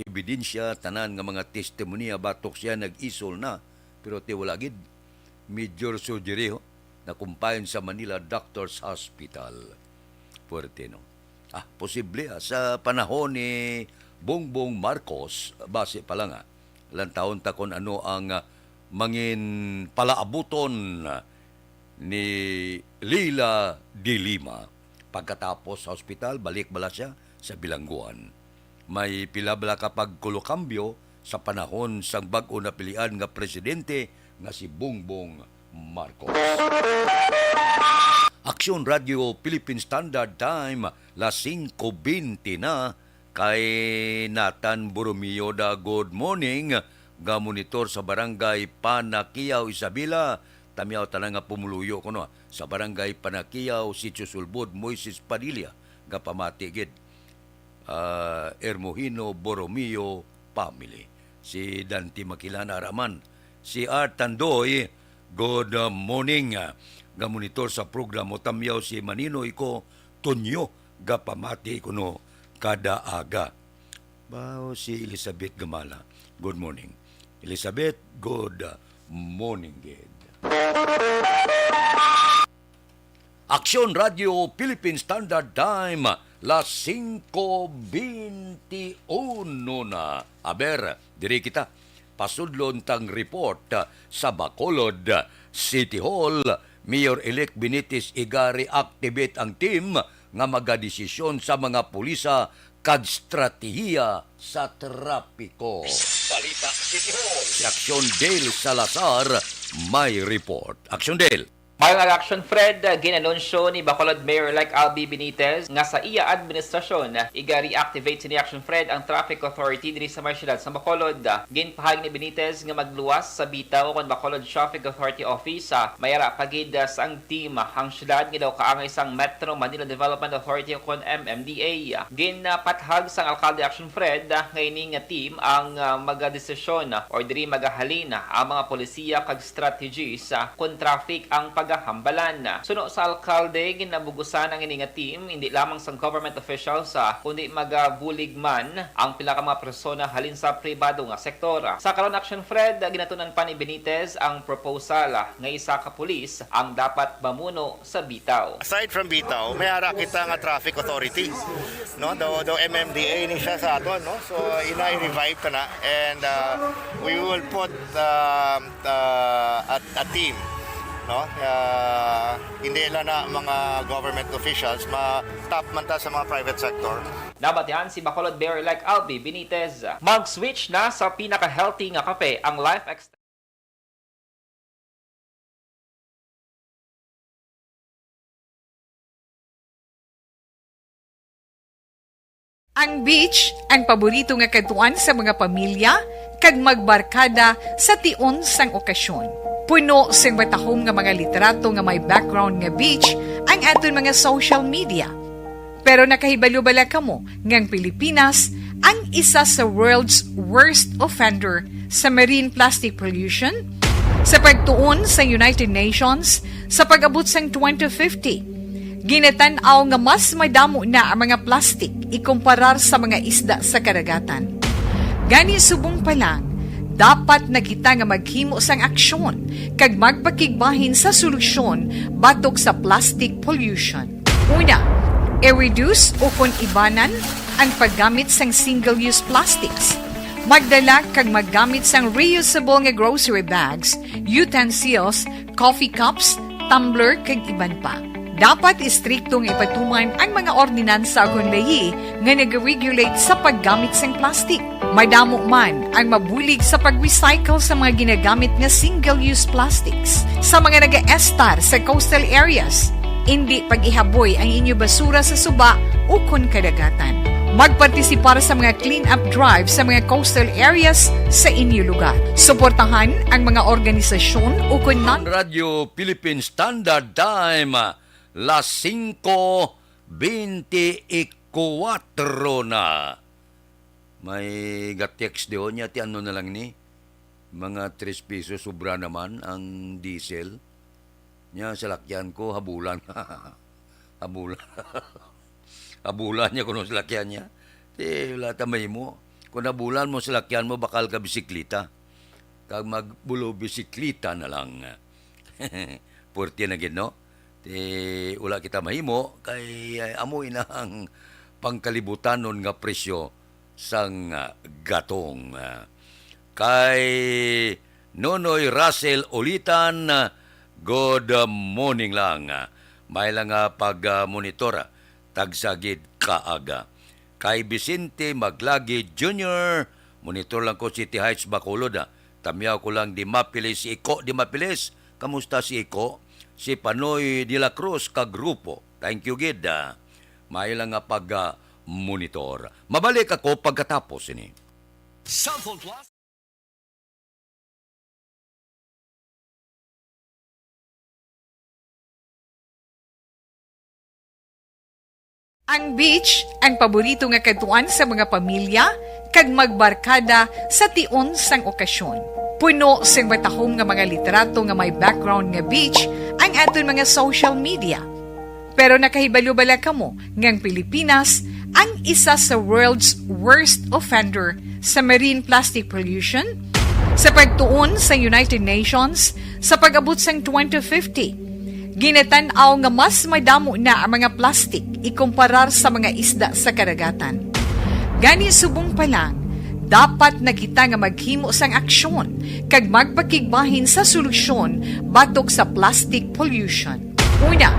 ebidensya, tanan nga mga testimonya batok siya nag-isol na, pero ti wala gid major surgery na kumpayan sa Manila Doctors Hospital. Puerte no. Posible sa panahon ni Bongbong Marcos, base pa lang ilang taon ta kon ano ang mangin palaabuton ni Leila de Lima. Pagkatapos sa ospital, balik bala siya sa bilangguan. May pila bala kapag kulokambyo sa panahon sang bag-o na pilian nga presidente nga si Bongbong Marcos. Aksyon Radio Philippine Standard Time, las 5:20 na, kay Nathan Borromeo da good morning, nga monitor sa barangay Panakiyaw, Isabela. Tamiyaw tanang nga pumuluyo ko no, sa barangay Panakiyaw, Sitio Sulbud, Moises Padilla, nga pamatigid. Ermohino Borromeo family. Si Dante Makilana Raman. Si Art Tandoy, good morning. Nga monitor sa programo Tamiyaw si Maninoy ko, Tonyo, nga pamati ko no, kada aga. Bao si Elizabeth Gamala. Good morning. Elizabeth, good morning, gid. Aksyon Radio Philippine Standard Time, las 5:21 na. Aber, diri kita pasudlon tang report sa Bacolod City Hall. Mayor-elect Benitez Igari activate ang team nga magadesisyon sa mga pulisa kag stratehiya sa trapiko. Balita City Hall. Si Aksyon Dale Salazar may report. Aksyon Dale. Mayong action Fred, ginanunsyo ni Bacolod Mayor-elect Albi Benitez nga sa iya administrasyon iga-reactivate ni Action Fred ang Traffic Authority diri sa mga syudad sa Bacolod. Ginpahag ni Benitez nga magluwas sa bitaw kon Bacolod Traffic Authority Office mayara pagid sa ang team ang syudad nga daw kaangay sang Metro Manila Development Authority kon MMDA. Ginpathag sang alkalde Action Fred nga ining team ang magadesisyon or diri magahalin ang mga polisiya kag strategies kon traffic ang paghambalan. Suno sa alkalde, ginabugusan ang ining team, hindi lamang sa government officials, kundi magabulig man ang pila ka mga persona halin sa pribado nga sektor. Sa karon Action Fred, ginatunan pa ni Benitez ang proposal nga isa ka pulis ang dapat mamuno sa bitaw. Aside from bitaw, may ara kita nga traffic authority. No, do MMDA ni siya sa aton, no. So ina-revive ta na, and we will put a team, no, hindi lang na mga government officials, ma-top man ta sa mga private sector. Nabatihan si Bacolod Mayor-elect Albi Benitez. Mag-switch na sa pinaka-healthy nga kape, ang Life Extend. Ang beach ang paborito nga katuan sa mga pamilya kag magbarkada sa tion sang okasyon. Puno sing batahom nga mga literato nga may background nga beach ang aton mga social media. Pero nakahibalo-bala kamo ngang Pilipinas ang isa sa world's worst offender sa marine plastic pollution sa pagtuon sa United Nations sa pag-abot sang 2050. Ginatan-aw nga mas madamo na ang mga plastic ikumparar sa mga isda sa karagatan. Gani subong pa lang, dapat na kita nga maghimo sang aksyon kag magpakigbahin sa solusyon batok sa plastic pollution. Una, i-reduce o kung ibanan ang paggamit sang single-use plastics. Magdala kag maggamit sang reusable nga grocery bags, utensils, coffee cups, tumbler kag iban pa. Dapat istriktong ipatuman ang mga ordinansa kung lahi nga nag-regulate sa paggamit sang plastic. Madamo man ang mabulig sa pag-recycle sa mga ginagamit nga single-use plastics. Sa mga nag-estar sa coastal areas, hindi pag-ihaboy ang inyo basura sa suba o kun kadagatan. Magpartisipar sa mga clean-up drive sa mga coastal areas sa inyo lugar. Suportahan ang mga organisasyon o kun Radio Philippine Standard Time, las 5:24 na. May ga-text doon niya, ano na lang ni? Mga 3 pesos sobra naman ang diesel. Nya sa lakyan ko, habulan. Habulan. Habulan niya kung sa lakyan niya. Wala tamay mo. Kung habulan mo sa lakyan mo, bakal ka bisiklita. Kag magbulo bisiklita na lang. Porti na gid, no? Wala kita mahimo kay amoy na ang pangkalibutan nun nga presyo sang gatong. Kay Nonoy Russell Ulitan, good morning lang. May lang pag-monitor tagsagid kaaga. Kay Vicente Maglagi Jr., monitor lang ko City Heights Bacolod. Tamyaw ko lang di mapilis si Iko di mapilis. Kamusta si Iko? Si Panoy de la Cruz ka grupo. Thank you, Gid. May lang pag-monitor. Mabalik ako pagkatapos ini. Cellphone Plus. Ang beach ang paborito nga katuan sa mga pamilya kag magbarkada sa tion sang okasyon. Puno sing batahom nga mga literato nga may background nga beach ang aton mga social media. Pero nakahibalo-bala kamo ngang Pilipinas ang isa sa world's worst offender sa marine plastic pollution sa pagtuon sa United Nations sa pag-abot sang 2050. Ginatan-aw nga mas madamo na ang mga plastic ikumparar sa mga isda sa karagatan. Gani subong pa lang, dapat na kita nga maghimo sang aksyon kag magpakigbahin sa solusyon batok sa plastic pollution. Una,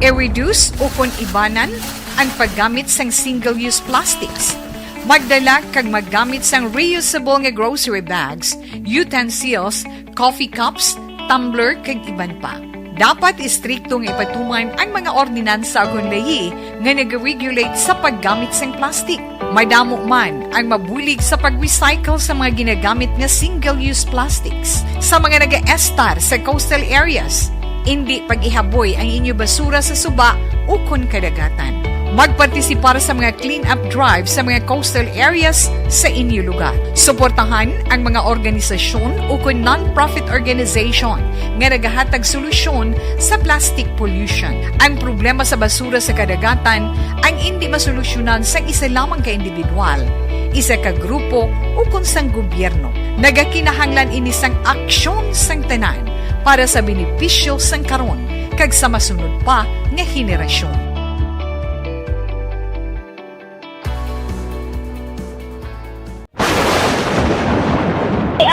i-reduce o kung ibanan ang paggamit sang single-use plastics. Magdala kag maggamit sang reusable nga grocery bags, utensils, coffee cups, tumbler kag iban pa. Dapat istriktong ipatuman ang mga ordinansa kung lahi nga nag-regulate sa paggamit sang plastic. Madamo man ang mabulig sa pag-recycle sa mga ginagamit nga single-use plastics. Sa mga nag-estar sa coastal areas, hindi pag-ihaboy ang inyo basura sa suba o kun kadagatan. Magpartisipar sa mga clean-up drive sa mga coastal areas sa inyo lugar. Suportahan ang mga organisasyon o kung non-profit organization nga nagahatag solusyon sa plastic pollution. Ang problema sa basura sa kadagatan ang hindi masolusyonan sa isa lamang ka individual, isa ka grupo o kung sang gobyerno. Nagakinahanglan ini sang aksyon sang tanan para sa benepisyo sang karon kag sa masunod pa nga henerasyon.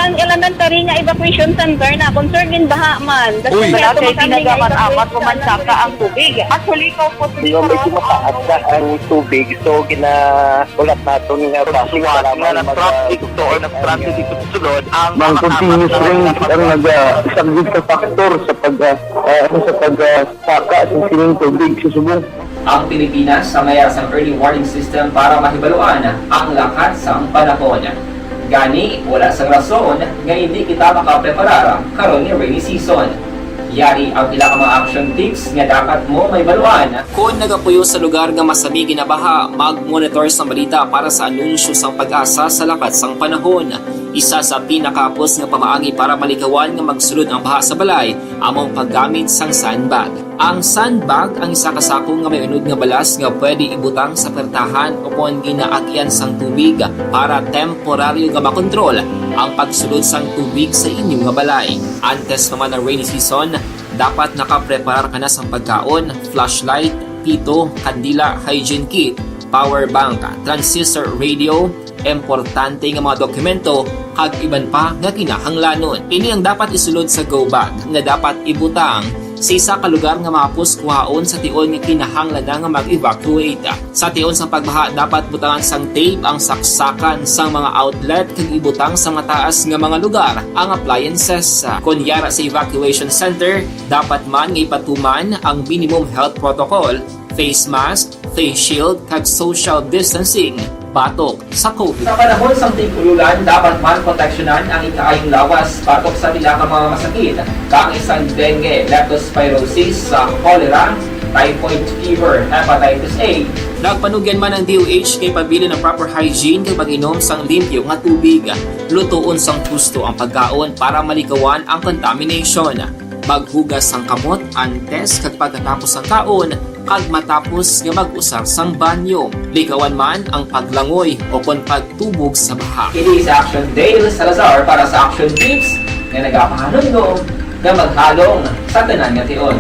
Ang elementary nga evacuation center na concerned in baha man. Uy. Wala kay ginagaman apat kumansaka ang tubig. Actually, ikaw po So, medyo mataas na ang tubig. So, ulat natin nga traffic para ng traffic to or ng traffic dito sa sulod. Ang continuous rain ang nag-isang sa factor sa pagsaka sa sining tubig sa subong. Ang Pilipinas sa mayroon sa early warning system para mahibaluan ang lakat sa panahon. Gani, wala sang rason nga hindi kita makapreparar karon ni rainy season. Yari ang ilang mga action tips nga dapat mo may baluan. Kung nagapuyo sa lugar nga masabi ginabaha, mag-monitor sa balita para sa anunsyo sang pag-asa sa lakat sang panahon. Isa sa pinakapos nga pamaagi para malikawan nga magsulod ang baha sa balay, among paggamit sang sandbag. Ang sandbag ang isa kasakong nga may unod nga balas nga pwede ibutang sa pertahan upon ginaagyan sang tubig para temporaryo nga makontrol ang pagsulod sang tubig sa inyong nga balay. Antes naman ng rainy season, dapat nakapreparar ka na sang pagkaon, flashlight, pito, kandila, hygiene kit, power bank, transistor radio, importante nga mga dokumento kag iban pa nga kinahanglanon. Ini ang dapat isulod sa go bag nga dapat ibutang sa isa ka lugar nga mapus kuhaon sa tion nga kinahanglan nga mag-evacuate. Sa tion sa pagbaha dapat butangan sang tape ang saksakan sang mga outlet kag ibutang sa mataas nga mga lugar ang appliances. Kunyara sa evacuation center, dapat man nga ipatuman ang minimum health protocol, face mask, face shield kag social distancing batok sa COVID. Sa panahon sa tig-ululan, dapat man proteksyonan ang ikaayong lawas batok sa bilang mga masakit, kang isang dengue, leptospirosis, cholera, typhoid fever, hepatitis A. Nagpanugyan man ang DOH kay pabili ng proper hygiene kay pag-inom sang limpyo nga tubig. Lutuon sang gusto ang pagkaon para malikawan ang contamination. Maghugas sang kamot antes kag pagkatapos ang kaon kag matapos nga mag-usar sang banyo. Likawan man ang paglangoy o kon pagtubog sa baha. Kini sa Action Dale Salazar para sa Action Tips nga nagapahanundong nga maghalong sa tanan nga tion.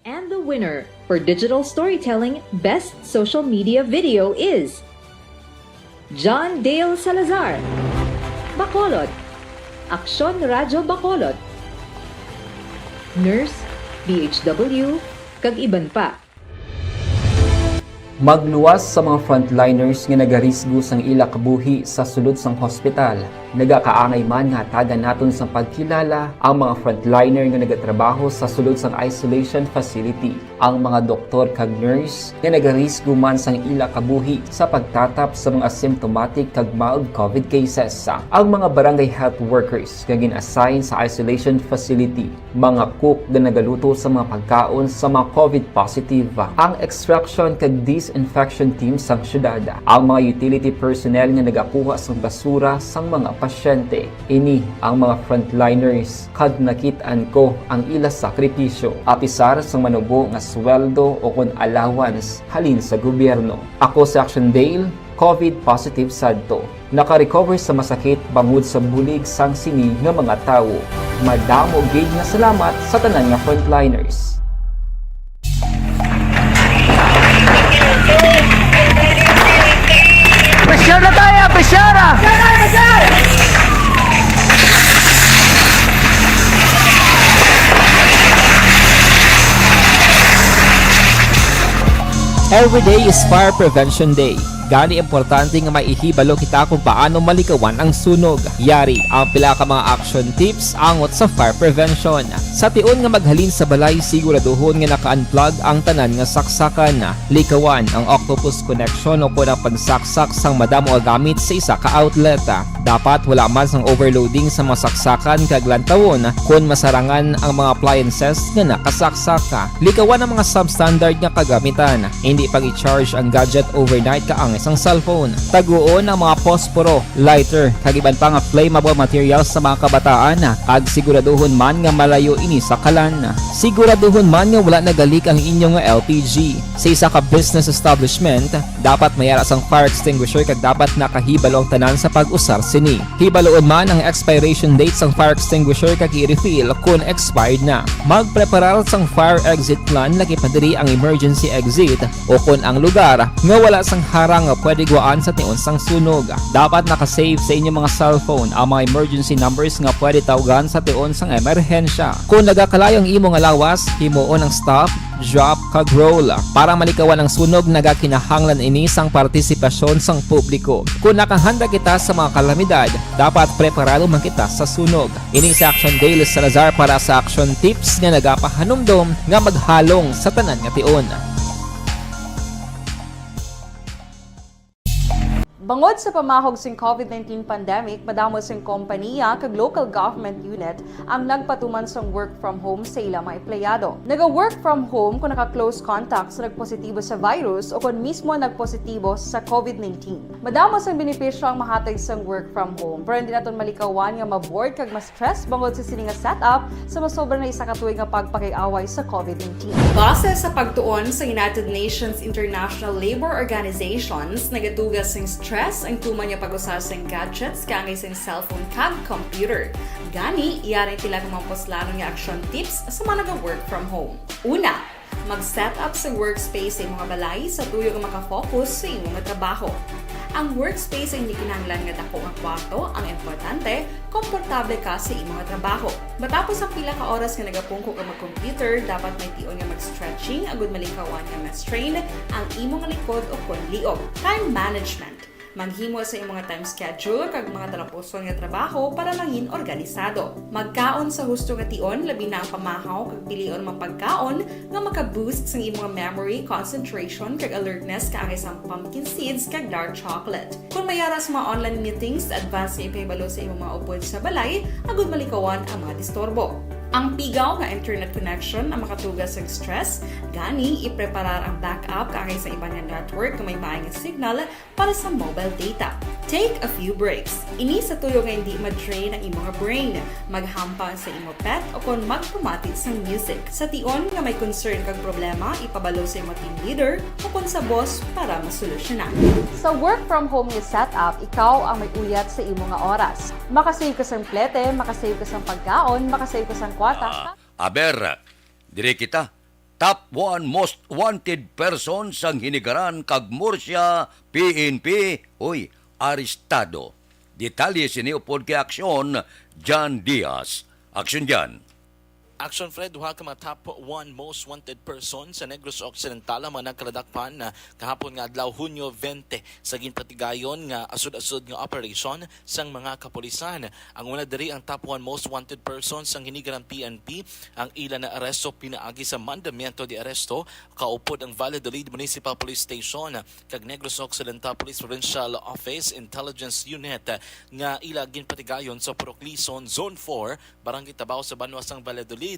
And the winner for Digital Storytelling Best Social Media Video is John Dale Salazar, Bacolod, Aksyon Radyo Bacolod, Nurse, BHW, kag iban pa. Magluwas sa mga frontliners nga nagarisgo sang ila kabuhi sa sulod sang hospital. Nagakaangay man nga tagan naton sang pagkilala ang mga frontliner nga nagatrabaho sa sulod sang isolation facility. Ang mga doktor kag nurse nga nagarisgo man sang ila kabuhi sa pagtatap sa mga asymptomatic kag mild COVID cases. Ang mga barangay health workers nga gin-assign sa isolation facility, mga cook nga nagaluto sa mga pagkaon sa mga COVID positive. Ang extraction kag disinfection team sang syudad, ang mga utility personnel nga nagakuha sang basura sang mga pasyente. Ini ang mga frontliners kag nakit-an ko ang ila sakripisyo apisar sang manubo nga sweldo o kon allowance halin sa gobyerno. Ako sa Action Dale, COVID positive sadto. Naka-recover sa masakit bangod sa bulig sang sini nga mga tawo. Madamo gid nga salamat sa tanan nga frontliners. Pressure na tayo! Pressure! Every day is Fire Prevention Day. Gani importante nga maihibalo kita kung paano malikawan ang sunog. Yari ang pila ka mga action tips angot sa fire prevention. Sa tion nga maghalin sa balay, siguraduhon nga naka-unplug ang tanan nga saksakan. Likawan ang octopus connection o kung ang pagsaksak sang madamo gamit sa isa ka outlet. Dapat wala man sang overloading sa mga saksakan kag lantawon kung masarangan ang mga appliances nga nakasaksaka. Likawan ang mga substandard nga kagamitan. Hindi pag i-charge ang gadget overnight kaang isang cellphone. Taguon ang mga posporo, lighter, kag iban pa nga flammable materials sa mga kabataan. Ag siguraduhon man nga malayo ini sa kalan. Siguraduhon man nga wala nagalik ang inyong LPG. Sa isa ka business establishment, dapat mayara sang fire extinguisher kag dapat nakahibalo ang tanan sa pag-usar sini. Hibaloon man ang expiration date sang fire extinguisher kag i-refill kung expired na. Magpreparar sang fire exit plan laki padiri ang emergency exit o kung ang lugar nga wala sang harang nga pwede guwaan sa tion sang sunog. Dapat nakasave sa inyong mga cellphone ang mga emergency numbers nga pwede tawagan sa tion sang emerhensya. Kung nagakalayang imo nga lawas, himuon ang stop, drop, kag roll para malikawan ang sunog nagakinahanglan ini sang partisipasyon sang publiko. Kung nakahanda kita sa mga kalamidad, dapat preparado man kita sa sunog. Ini si Action Dale Salazar para sa action tips nga nagapahanumdom nga maghalong sa tanan nga tion. Bangod sa pamahog sing COVID-19 pandemic, madamo sing kompanya kag local government unit ang nagpatuman sang work from home sa ilang mga empleyado. Naga-work from home kung naka-close contact sa nagpositibo sa virus o kung mismo nagpositibo sa COVID-19. Madamo sang benepisyo ang mahatag sang work from home, pero hindi naton malikawan nga maboard kag ma-stress bangod sa sini nga setup sa masobra na isa ka tuig nga pagpakiaway sa COVID-19. Base sa pagtuon sa United Nations International Labour Organizations, nagatugas sing stress ang tuman niya pag-usas ng gadgets kangay sa cellphone kag computer. Gani, iyaring tila kumampos-lalo nga action tips sa mga nag-work from home. Una, mag-set up sa workspace sa mga balay sa tuyo nga makafocus sa imong trabaho. Ang workspace ay hindi kinahanglan nga dako nga kwarto, ang importante, komportable ka sa imong trabaho. Matapos ang pila ka oras nga nagapungko ka mag-computer, dapat may tion nga mag-stretching agud malikawan nga ma-strain ang imong likod o konliog. Time management. Maghimo sa imong time schedule kag mga talapuson nga trabaho para maging organisado. Magkaon sa husto nga tion, labi na ang pamahaw kag pilion mang pagkaon nga maka-boost sa imong memory, concentration kag alertness kaangay sang pumpkin seeds kag dark chocolate. Kung mayaras mga online meetings, advance nga ipahibalo sa imong mga upod sa balay, agud malikawan ang mga disturbo. Ang pigaw nga internet connection ang makatugas sa stress, gani ipreparar ang backup kaangay sa ibang network kung may maayong signal para sa mobile data. Take a few breaks. Ini sa tuyo nga hindi ma-drain ang imong brain. Maghampa sa imong pet o kung magpumati sa music. Sa tion nga may concern kag problema, ipabalo sa imong team leader o kung sa boss para masolusyonan. Sa work from home nga setup, ikaw ang may uyat sa imong nga oras. Makasave ka sa plete, makasave ka sa pagkaon, makasave ka sa kwata. Aber, dire kita. Top 1 most wanted person sang hinigaran kag Murcia, PNP, arestado. Detalye siniupod kay Aksyon, John Diaz. Aksyon John. Action Fred, duha ka mga top 1 most wanted person sa Negros Occidental ang mga nagkaladakpan na kahapon nga adlaw Hunyo 20 sa ginpatigayon nga asud-asud nga operation sang mga kapulisan. Ang una diri ang top 1 most wanted person sang hinigaran PNP, ang ilan na aresto pinaagi sa mandamiento de aresto kaupod ang Valladolid Municipal Police Station kag Negros Occidental Police Provincial Office Intelligence Unit nga ila ginpatigayon sa Proclison Zone 4 Barangay Tabao sa Banwa sang Valladolid.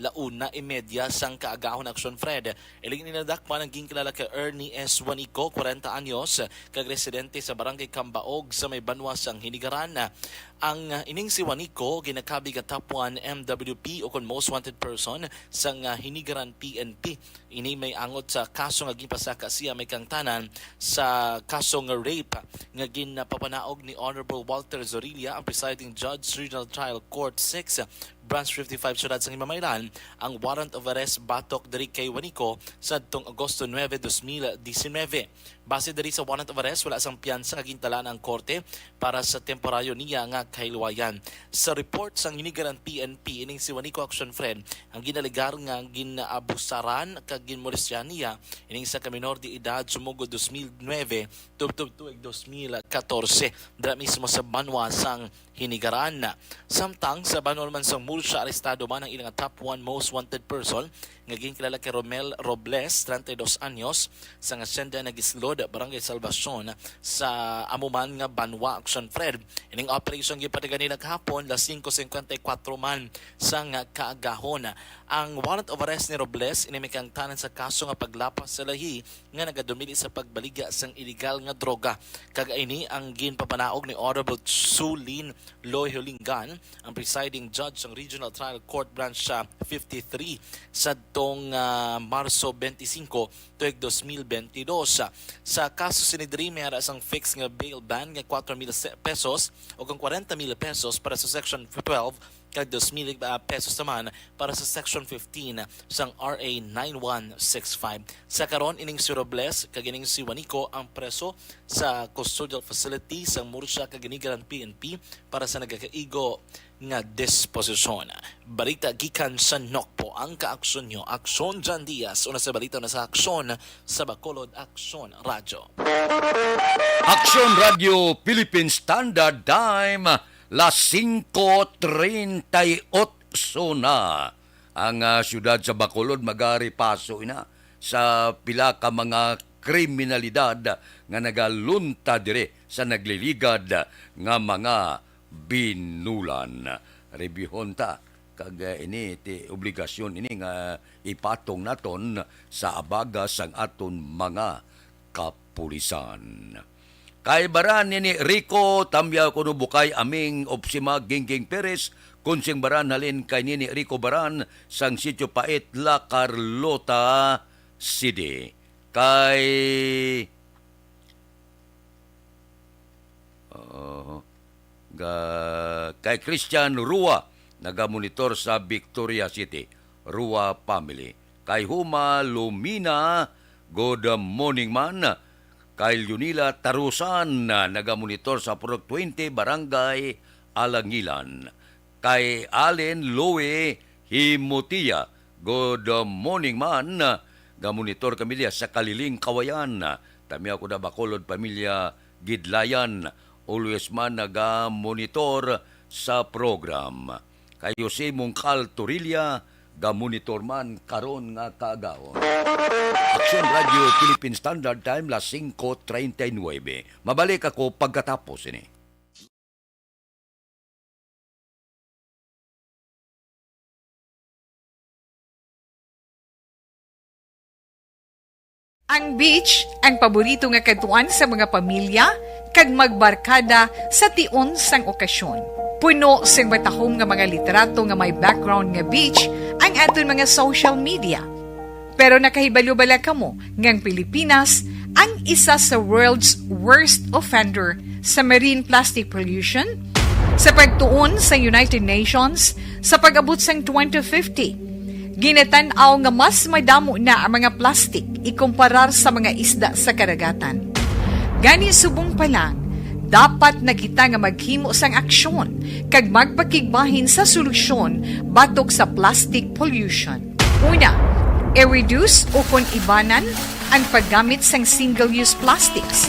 Launa imedya sang kaagahon Action Fred. Iling ninadakpan ang ginkalala kay Ernie S. Juanico, 40 anyos, kag residente sa Barangay Cambaog sa may Banwa sang Hinigaran. Ang ining si Juanico ginakabi ka top 1 MWP o kon most wanted person sang Hinigaran PNP. Ini may angot sa kaso nga ginpasaka siya may kangtanan sa kaso nga rape nga ginapapanaog ni Honorable Walter Zorilla, ang presiding judge Regional Trial Court 6 Branch 55 Syudad sang Himamaylan. Ang warrant of arrest batok diri kay Juanico sadtong Agosto 9, 2019. Base diri sa warrant of arrest, wala sang piyansa nga gintalaan ang korte para sa temporaryo niya nga kahilwayan. Sa report sang hinigaran PNP, ining si Juanico Action Fred, ang ginaligar nga ginaabusaran kag ginmolestyan niya ining sa kaminor di edad sumugod 2009 tubtub tuig 2014 dira mismo sa Banwa sang Hinigaran. Samtang sa Banwa man sang Murcia, arestado man ang ilang top 1 most wanted person nga ginkilala kay Romel Robles, 32 anyos, sa Hacienda Nagislod, Barangay Salvacion sa amuman nga Banwa Action Fred. Ining operation gipatigan nila kahapon 5:54 man sang kaagahon. Ang warrant of arrest ni Robles inimikang tanan sa kaso nga paglapas sa lahi nga nagadumili sa pagbaligya sang illegal nga droga. Kagaini ang ginpapanaog ni Honorable Sulin Loyholingan, ang presiding judge ng Regional Trial Court Branch 53 sa tong Marso 25 tuig 2022. Sa kaso sinidri may arasang fixed nga bail ban nga 4,000 pesos o kang 40,000 pesos para sa Section 12 kag 2,000 pesos naman para sa Section 15 sang RA 9165. Sa karon ining si Robles kag ining si Juanico ang preso sa custodial facility sang Murcia kag ginigaran PNP para sa nagakaigo nga disposisyon. Balita gikan sa NOCPO ang kaaksyon nyo. Aksyon John Diaz. Una sa balita na sa aksyon sa Bacolod Aksyon Radio. Aksyon Radio Philippine Standard Time, las 5:38 na. Ang syudad sa Bacolod magaripaso ina sa pila ka mga kriminalidad nga nagalunta dire sa nagliligad nga mga binulan. Rebyuhon ta kag ini ti obligasyon ini nga ipatong naton sa abaga sang aton mga kapulisan. Kay baran ni Rico Tamya kuno bukay aming Opsima Gingging Perez kunsing baran halin kay ni Rico Baran sang Sitio Pait La Carlota City. Kay Christian Rua nagamonitor sa Victoria City, Rua family. Kay Huma Lumina, good morning man. Kay Yunila Tarusan nagamonitor sa Purok 20, Barangay Alangilan. Kay Allen Loe Himutia, good morning man. Gamonitor kamilya sa Kaliling Kawayan. Tami ako na Bacolod pamilya Gidlayan. Always man naga-monitor sa program. Kay Jose Mungkal Torilla, ga-monitor man karon nga kaagaw. Aksyon Radio Philippine Standard Time, las 5:39. Mabalik ako pagkatapos ini. Ang beach ang paborito nga katuan sa mga pamilya kag magbarkada sa tion sang okasyon. Puno sing batahom nga mga literato nga may background nga beach ang aton mga social media. Pero nakahibalo-bala kamo ngang Pilipinas ang isa sa world's worst offender sa marine plastic pollution? Sa pagtuon sa United Nations sa pag-abot sang 2050, ginatanaw nga mas madamo na ang mga plastic ikumparar sa mga isda sa karagatan. Gani subong pa lang, dapat na kita nga maghimo sang aksyon kag magpakigbahin sa solusyon batok sa plastic pollution. Una, i-reduce o kung ibanan ang paggamit sang single-use plastics.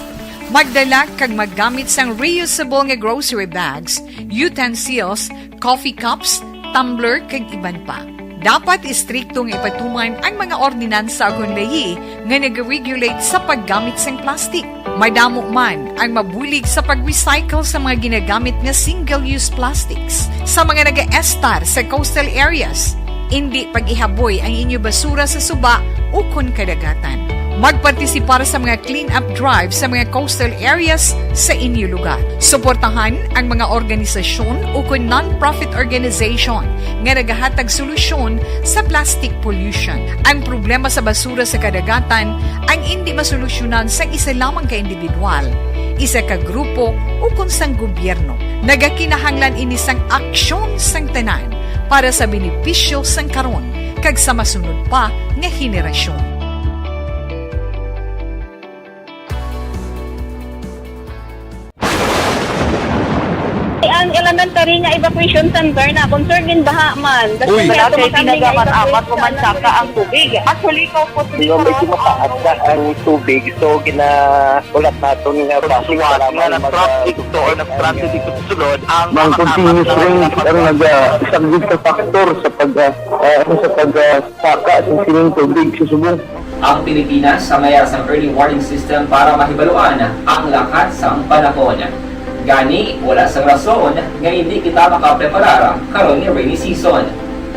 Magdala kag maggamit sang reusable nga grocery bags, utensils, coffee cups, tumbler kag iban pa. Dapat istriktong ipatuman ang mga ordinansa kung lahi nga nag-regulate sa paggamit ng plastic. Madamo man ang mabulig sa pag-recycle sa mga ginagamit nga single-use plastics. Sa mga nag-estar sa coastal areas, hindi pag-ihaboy ang inyo basura sa suba o kun kadagatan. Magpartisipar sa mga clean-up drive sa mga coastal areas sa inyo lugar. Suportahan ang mga organisasyon o kung non-profit organization nga nagahatag solusyon sa plastic pollution. Ang problema sa basura sa kadagatan ang hindi masolusyonan sa isa lamang ka individual, isa ka grupo o kung sang gobyerno. Nagakinahanglan ini sang aksyon sang tanan para sa benepisyo sang karon kag sa masunod pa nga henerasyon. Ang elementary nga evacuation center na concerned din baha man. Uy, kasi tinagaman-apat kumansaka ang tubig. Actually, ko po Di ba medyo mataas ang tubig, so ginaulat natin nga pasiwala nga na traffic to or na-traffic dito sa sulod ang continuous ring ang nagsagid sa factor sa pagsaka sa sining tubig sa subong. Ang Pilipinas sa mayas ng early warning system para mahibaluan ang lakat sa panahon. Gani, wala sa rason nga hindi kita makapreparara karon ni rainy season.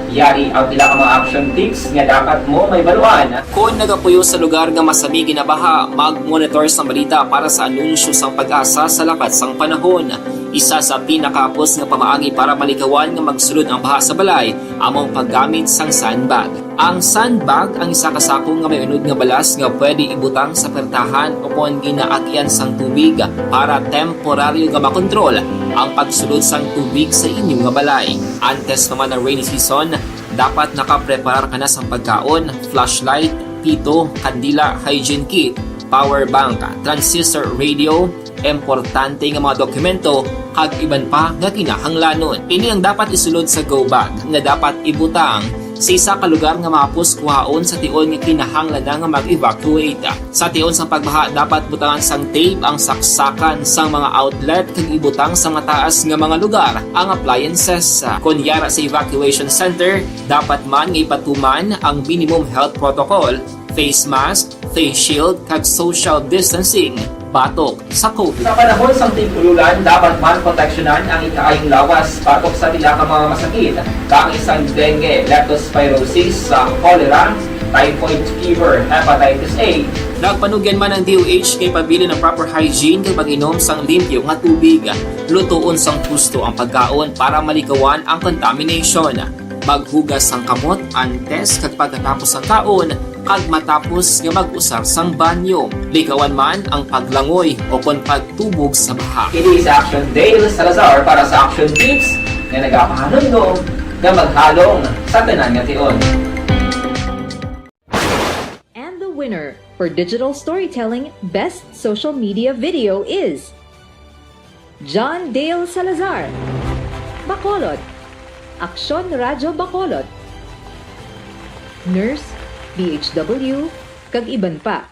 Yari ang pila ka mga action tips nga dapat mo may baluan. Kung nagapuyo sa lugar nga masabi ginabaha, mag-monitor sa balita para sa anunsyo sang pag-asa sa lakat sang panahon. Isa sa pinakapos nga pamaagi para malikawan nga magsulod ang baha sa balay, among paggamit sang sandbag. Ang sandbag ang isa kasakong nga may unod nga balas nga pwede ibutang sa pertahan o kung ginaagyan sang tubig para temporaryo nga makontrol ang pagsulod sang tubig sa inyong nga balay. Antes naman ng rainy season, dapat nakapreparar ka na sa pagkaon, flashlight, pito, kandila, hygiene kit, power bank, transistor radio, importante nga mga dokumento kag iban pa nga kinahanglanon. Ini ang dapat isulod sa go bag nga dapat ibutang sa isa ka lugar nga mapus kuhaon sa tion nga kinahanglan nga mag-evacuate. Sa tion sang pagbaha dapat butangan sang tape ang saksakan sang mga outlet kag ibutang sa mataas nga mga lugar ang appliances. Kunyara sa evacuation center, dapat man nga ipatuman ang minimum health protocol, face mask, face shield kag social distancing batok sa COVID. Sa panahon sa tigululan, dapat man proteksyonan ang ikaayong lawas batok sa pila ka mga masakit, kang isang dengue, leptospirosis, cholera, typhoid fever, hepatitis A. Nagpanugyan man ang DOH kay pabili ng proper hygiene kay pag-inom sang limpyo nga tubig. Lutuon sang husto ang pagkaon para malikawan ang contamination. Maghugas sang kamot antes kag pagkatapos ang kaon kag matapos nga mag-usar sang banyo. Likawan man ang paglangoy o kon pagtubog sa baha. Kini sa Action Dale Salazar para sa Action Tips nga nagapahanundong nga maghalong sa tanan nga tion. And the winner for Digital Storytelling Best Social Media Video is John Dale Salazar, Bacolod, Aksyon Radyo Bacolod, Nurse, BHW, kag iban pa.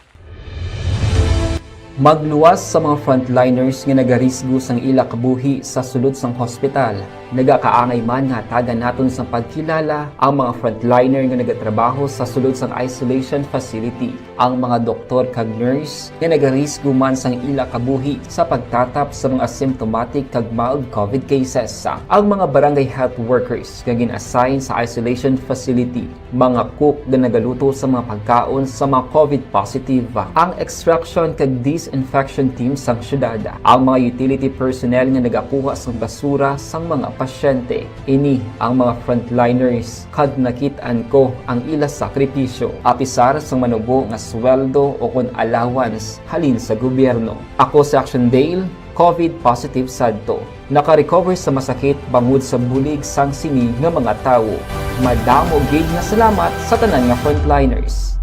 Magluwas sa mga frontliners nga nagarisgo sang ila kabuhi sa sulod sang hospital. Nagakaangay man nga tagan naton sa pagkilala ang mga frontliner nga nagatrabaho sa sulod sang isolation facility. Ang mga doktor kag nurse nga nagarisgo man sang ila kabuhi sa pagtatap sa mga symptomatic kag mild COVID cases. Ang mga barangay health workers nga gin-assign sa isolation facility, mga cook nga nagaluto sa mga pagkaon sa mga COVID positive, ang extraction kag disinfection team sang syudad, ang mga utility personnel nga nagakuha sang basura sang mga pasyente. Ini ang mga frontliners kad nakitaan ko ang ila sakripisyo apisar sang manubo nga sweldo o kun allowance halin sa gobyerno. Ako sa Action Dale, COVID positive sadto. Naka-recover sa masakit bangod sa bulig sang sini nga mga tawo. Madamo gid na salamat sa tanan nga frontliners.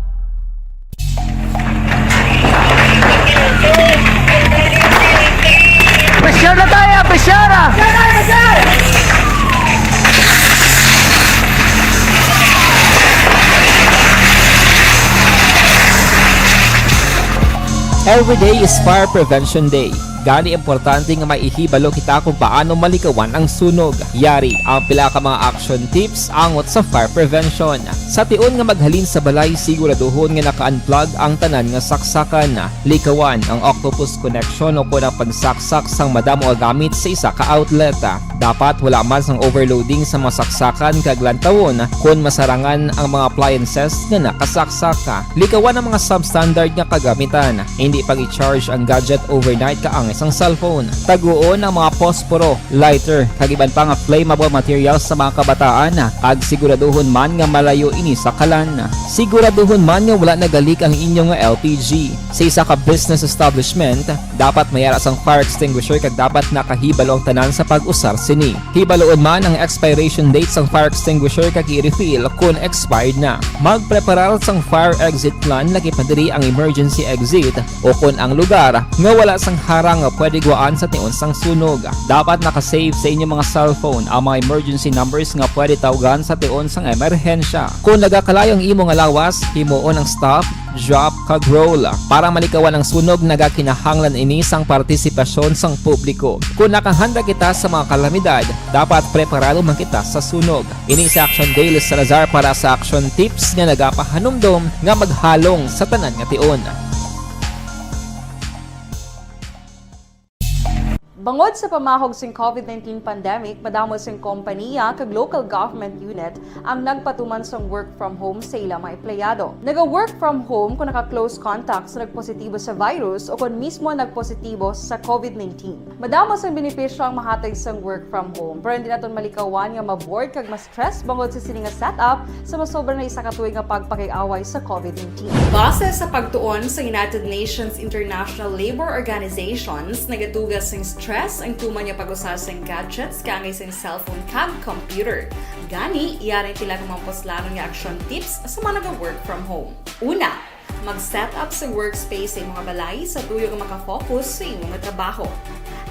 Pressure na tayo! Pressure! Every day is Fire Prevention Day. Gani importante nga maihibalo kita kung paano malikawan ang sunog. Yari ang pila ka mga action tips angot sa fire prevention. Sa tion nga maghalin sa balay, siguraduhon nga naka-unplug ang tanan nga saksakan. Likawan ang octopus connection o kung ang pagsaksak sang madamo nga gamit sa isa ka outlet. Dapat wala man sang overloading sa mga saksakan kag lantawon kung masarangan ang mga appliances nga nakasaksaka. Likawan ang mga substandard nga kagamitan. Hindi pag i-charge ang gadget overnight kaang isang cellphone. Taguon ang mga posporo, lighter, kag iban pa nga flammable materials sa mga kabataan. Kag siguraduhon man nga malayo ini sa kalan. Siguraduhon man nga wala nagalik ang inyong LPG. Sa isa ka business establishment, dapat mayara sang fire extinguisher kag dapat nakahibalo ang tanan sa pag-usar sini. Hibaloon man ang expiration date sang fire extinguisher kag i-refill kung expired na. Magpreparar sang fire exit plan laki padiri ang emergency exit o kung ang lugar nga wala sang harang nga pwede guwaan sa tion sang sunog. Dapat nakasave sa inyong mga cellphone ang mga emergency numbers nga pwede tawagan sa tion sang emerhensya. Kung nagakalayo ang imo nga lawas, himuon ang stop, drop, kag roll para malikawan ang sunog. Nagakinahanglan ini sang partisipasyon sang publiko. Kung nakahanda kita sa mga kalamidad, dapat preparado man kita sa sunog. Ini sa Action Dale Salazar para sa Action Tips nga nagapahanumdom nga maghalong sa tanan nga tion. Bangod sa pamahog sing COVID-19 pandemic, madamo sing kompanya kag local government unit ang nagpatuman sang work from home sa ilang mga empleyado. Naga-work from home kung naka-close contact sa nagpositibo sa virus o kung mismo nagpositibo sa COVID-19. Madamo sang benepisyo ang mahatag sang work from home, pero hindi naton malikawan nga ma-bored kag ma-stress bangod sa sini nga setup sa masobra na isa ka tuig nga pagpakig-away sa COVID-19. Base sa pagtuon sa United Nations International Labour Organizations, nagatugas sing stress ang tuman niya pag-usas ng gadgets kangay sa cellphone kag computer. Gani, iyaring pila ng mga poslanong nga action tips sa mga nag-work from home. Una, mag-set up sa workspace sa imong balay sa tuyo nga makafocus sa imong trabaho.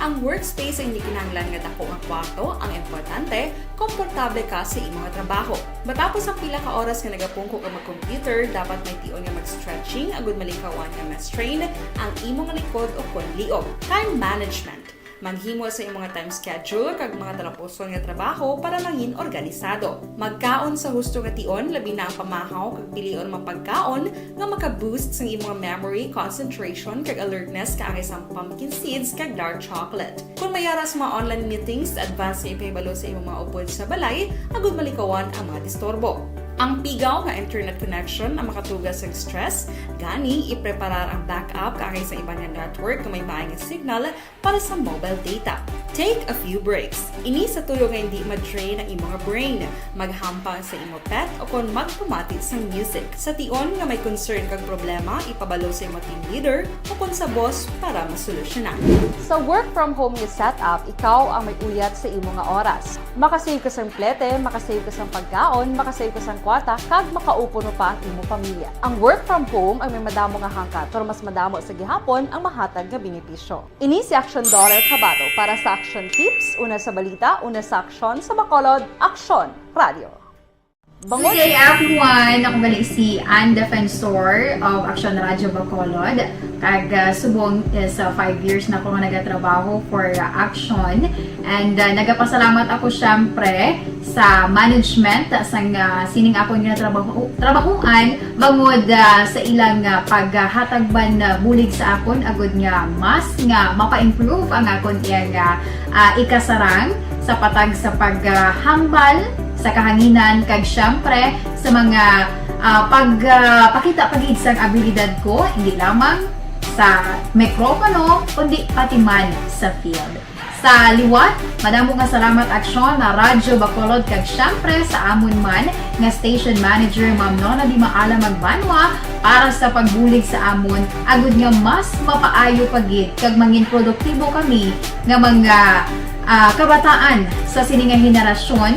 Ang workspace ay hindi kinahanglan nga dako ang kwarto, ang importante, komportable ka sa imong trabaho. Matapos ang pila ka oras nga nagapungko ka mag-computer, dapat may tion nga mag-stretching agud malikawan nga ma-strain ang imong likod o konliog. Time management. Maghimo sa imong time schedule kag mga talapuson nga trabaho para maging organisado. Magkaon sa husto nga tion, labi na ang pamahaw kag pilion mapagkaon nga maka-boost sa imong memory, concentration kag alertness kaangay sa pumpkin seeds kag dark chocolate. Kung mayaras mga online meetings, advance nga ipahibalo sa imong mga upod sa balay, agud malikawan ang mga disturbo. Ang pigaw nga internet connection ang makatugas sa stress, gani ipreparar ang backup kaangay sa ibang network kung may maayong signal para sa mobile data. Take a few breaks. Ini sa tuyo nga hindi ma-drain ang imong brain, maghampang sa imong pet o kung magpumati sa music. Sa tion nga may concern kag problema, ipabalo sa imong team leader o kung sa boss para masolusyonan. Sa work from home nga setup, ikaw ang may uyat sa imong nga oras. Makasave ka sa plete, makasave ka sa pagkaon, makasave ka sa kwata, kag makaupo no pa ang imong pamilya. Ang work from home ay may madamo nga hangkat, pero mas madamo sa gihapon ang mahatag nga benepisyo. Ini si Action Daughter Cabato para sa Action Tips, una sa balita, una sa aksyon sa Bacolod, Action Radio. Good day everyone! Ako balik si Ann Defensor of Action Radio Bacolod. Kag subong is 5 years na ako nga nagatrabaho for Action. And nagapasalamat ako syempre sa management sang sining ako nga trabahuan bangod sa ilang paghatagban bulig sa akon agud nga mas nga mapa-improve ang akon iyang ikasarang sa patag sa paghambal sa kahanginan kag syempre sa mga pagpakita pagid sang abilidad ko hindi lamang sa mikropono kundi pati man sa field. Sa liwat, madamo nga salamat Aksyon na Radyo Bacolod kag syempre sa amon man nga station manager Ma'am Nona Di Maala Magbanwa para sa pagbulig sa amon agud nga mas mapaayo pagid kag mangin produktibo kami nga mga kabataan sa sininga henerasyon.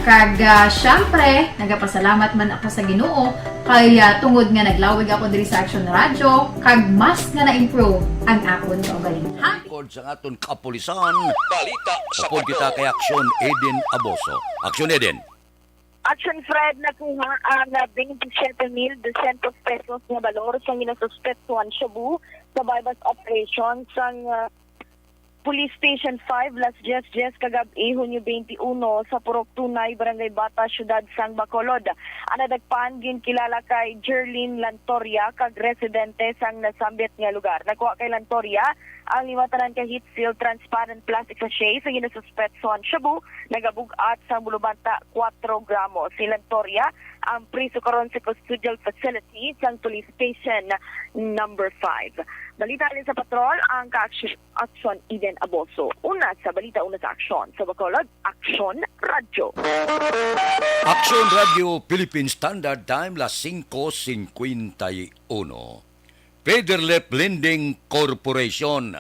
Kag syempre, nagapasalamat man ako sa Ginoo kay tungod nga naglawig ako diri sa Action Radio kag mas nga na-improve ang akon kaugalingon. Kod sa aton kapulisan, balita sa kita kay Action Eden Aboso. Action Eden. Action Fred, nakuha ang 27,200 pesos nga balor sa ginasuspetsuhan Shabu sa bypass operation sang Police Station 5, Las Jes kagabi, Hunyo 21 sa Purok Tunay, Barangay Bata, Syudad Sang Bacolod. Ang nadagpan ginkilala kay Jerlyn Lantoria kag residente sang nasambit nga lugar. Nakuha kay Lantoria ang limatanan ka heat seal transparent plastic sachet sa ginasuspetsuhan Shabu, nagabugat sa bulubanta 4 gramos. Si Lantoria ang priso karon sa custodial facility sang Police Station number 5. Balita rin sa patrol ang Action Eden Aboso. Una sa balita, una sa aksyon. Sa Bacolod, Action Radio. Action Radio Philippine Standard Time, las 5:51. Federlep Lending Corporation.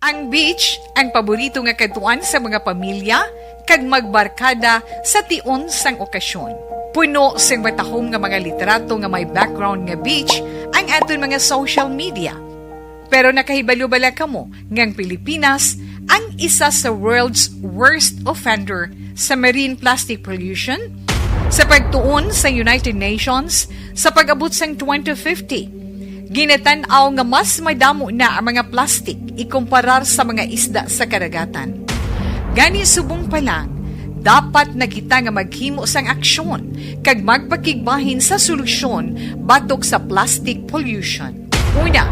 Ang beach, ang paborito nga katuan sa mga pamilya, kag magbarkada sa tion sang okasyon. Puno sang matahom nga mga literato nga may background nga beach ang aton mga social media. Pero nakahibalo bala kamo ngang Pilipinas ang isa sa world's worst offender sa marine plastic pollution? Sa pagtuon sa United Nations, sa pag-abot sang 2050, ginatanaw nga mas madamo na ang mga plastic ikumparar sa mga isda sa karagatan. Gani subong pa lang, dapat na kita nga maghimo sang aksyon kag magpakigbahin sa solusyon batok sa plastic pollution. Una,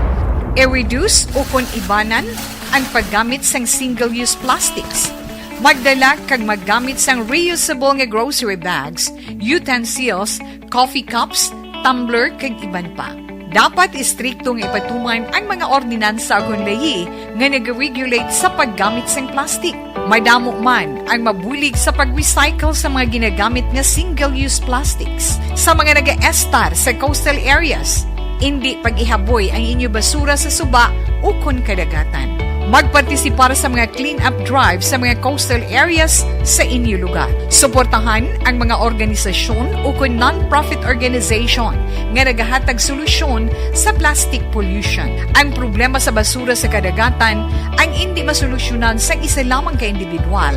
i-reduce o kung ibanan ang paggamit sang single-use plastics. Magdala kag maggamit sang reusable nga grocery bags, utensils, coffee cups, tumbler kag iban pa. Dapat istriktong ipatuman ang mga ordinansa agon lahi nga nag-regulate sa paggamit sang plastic. Madamo man ang mabulig sa pag-recycle sa mga ginagamit nga single-use plastics. Sa mga nag-estar sa coastal areas, hindi pag-ihaboy ang inyo basura sa suba o kon kadagatan. Magpartisipar sa mga clean-up drive sa mga coastal areas sa inyo lugar. Suportahan ang mga organisasyon o kung non-profit organization nga nagahatag solusyon sa plastic pollution. Ang problema sa basura sa kadagatan ang hindi masolusyonan sa isa lamang ka individual,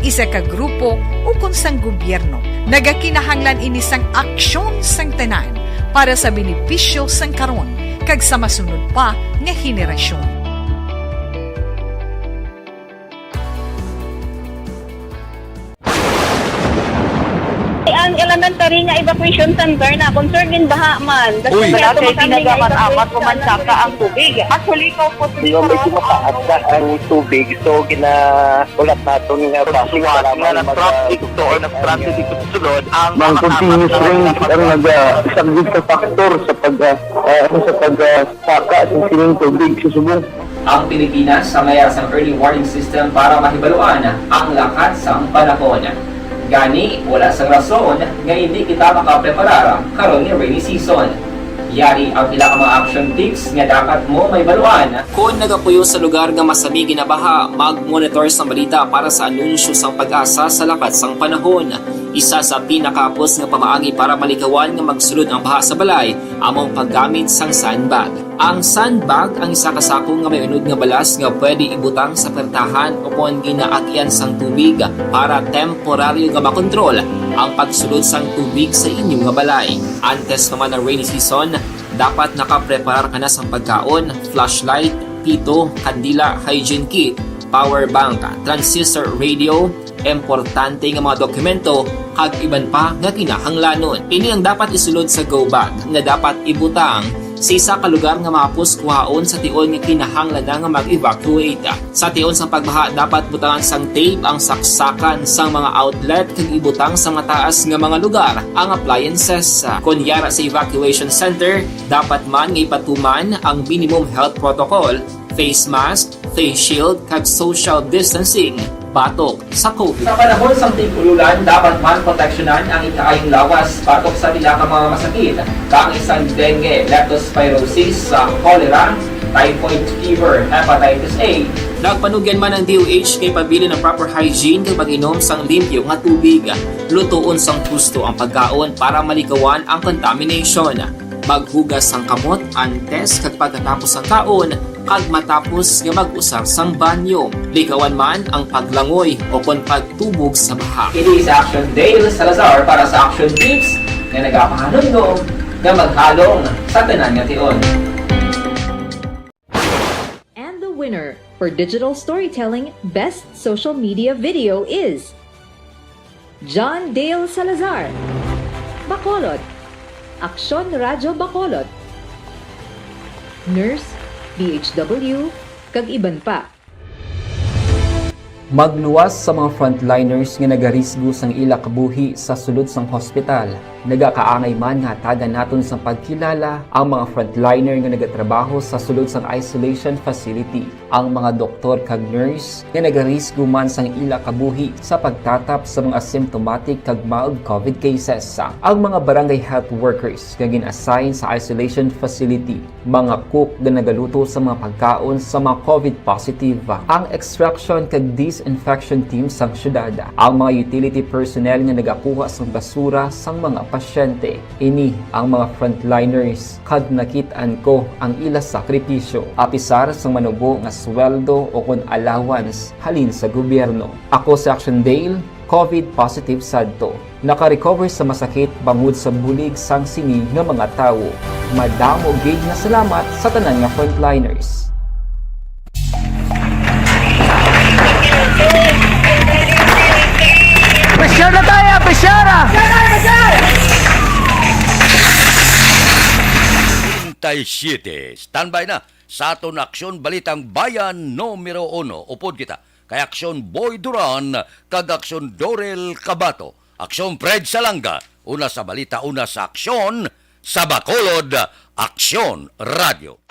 isa ka grupo o kung sang gobyerno. Nagakinahanglan ini sang aksyon sang tanan para sa benepisyo sang karon kag sa masunod pa nga henerasyon. Ang elementary nga evacuation center na concerned din baha man. Uy, kaya pinagamat-amat kumansaka ang tubig. Actually, ikaw po Yung medyo mataas na ang tubig, so ginaulat natin nga basiwala nga ng traffic to or ng-traffic dito sa sulod. Ang continuous range ang nag-isagid sa factor sa pagsaka sa sining tubig sa subong. Ang Pilipinas sa mayroon sa early warning system para mahibaluan ang lakat sa panahon. Gani, wala sang rason nga hindi kita makapreparara karon ni rainy season. Yari ang pila ka mga action tips nga dapat mo may baluan. Kung nagapuyo sa lugar nga masami ginabaha, mag-monitor sa balita para sa anunsyo sang pag-asa sa lakat sang panahon. Isa sa pinakapos nga pamaagi para malikawan nga magsulod ang baha sa balay, among paggamit sang sandbag. Ang sandbag ang isa kasakong nga may unod nga balas nga pwede ibutang sa pertahan o kung ginaagyan sang tubig para temporaryo nga makontrol ang pagsulod sang tubig sa inyong nga balay. Antes naman ng rainy season, dapat nakapreparar ka na sang pagkaon, flashlight, pito, kandila, hygiene kit, power bank, transistor radio, importante nga mga dokumento kag iban pa nga kinahanglanon. Ini ang dapat isulod sa go bag nga dapat ibutang sa isa ka lugar nga mapus kuhaon sa tion nga kinahanglan nga mag-evacuate. Sa tion sa pagbaha dapat butangan sang tape ang saksakan sang mga outlet kag ibutang sa mataas nga mga lugar ang appliances. Kunyara sa evacuation center, dapat man nga ipatuman ang minimum health protocol, face mask, face shield kag social distancing batok sa COVID. Sa panahon sa tig-ululan, dapat man proteksyonan ang ikaayong lawas batok sa pila ka mga masakit. Kang isang dengue, leptospirosis, cholera, typhoid fever, hepatitis A. Nagpanugyan man ang DOH kay pabili ng proper hygiene kay pag-inom sang limpyo nga tubig. Lutuon sang gusto ang pagkaon para malikawan ang contamination. Maghugas sang kamot antes kag pagkatapos ang kaon kag matapos nga mag-usar sang banyo. Likawan man ang paglangoy o kon pagtubog sa baha. It is Action Dale Salazar para sa Action Tips nga nagapahanundong nga maghalong sa tanan nga tion. And the winner for Digital Storytelling Best Social Media Video is John Dale Salazar, Bacolod, Aksyon Radyo Bacolod, Nurse, DHW, kag iban pa. Magluwas sa mga frontliners nga nagarisgo sang ila kabuhi sa sulod sang hospital. Nagakaangay man nga hatagan naton sang pagkilala ang mga frontliner nga nagatrabaho sa sulod sang isolation facility. Ang mga doktor kag nurse nga nagarisgo man sang ila kabuhi sa pagtatap sa mga asymptomatic kag mild COVID cases. Ang mga barangay health workers nga gin-assign sa isolation facility, mga cook nga nagaluto sa mga pagkaon sa mga COVID positive, ang extraction kag disinfection team sang syudad, ang mga utility personnel nga nagakuha sang basura sang mga pasyente. Ini ang mga frontliners kag nakit-an ko ang ila sakripisyo apisar sang manubo nga sweldo o kon allowance halin sa gobyerno. Ako si Action Dale, COVID positive sadto. Naka-recover sa masakit bangod sa bulig sang sini nga mga tawo. Madamo gid na salamat sa tanan nga frontliners. 37. Standby na sa aton aksyon balitang bayan numero 1. Upod kita kay aksyon Boy Duran kag aksyon Dorel Cabato. Aksyon Fred Salanga. Una sa balita, una sa aksyon sa Bacolod Aksyon Radio.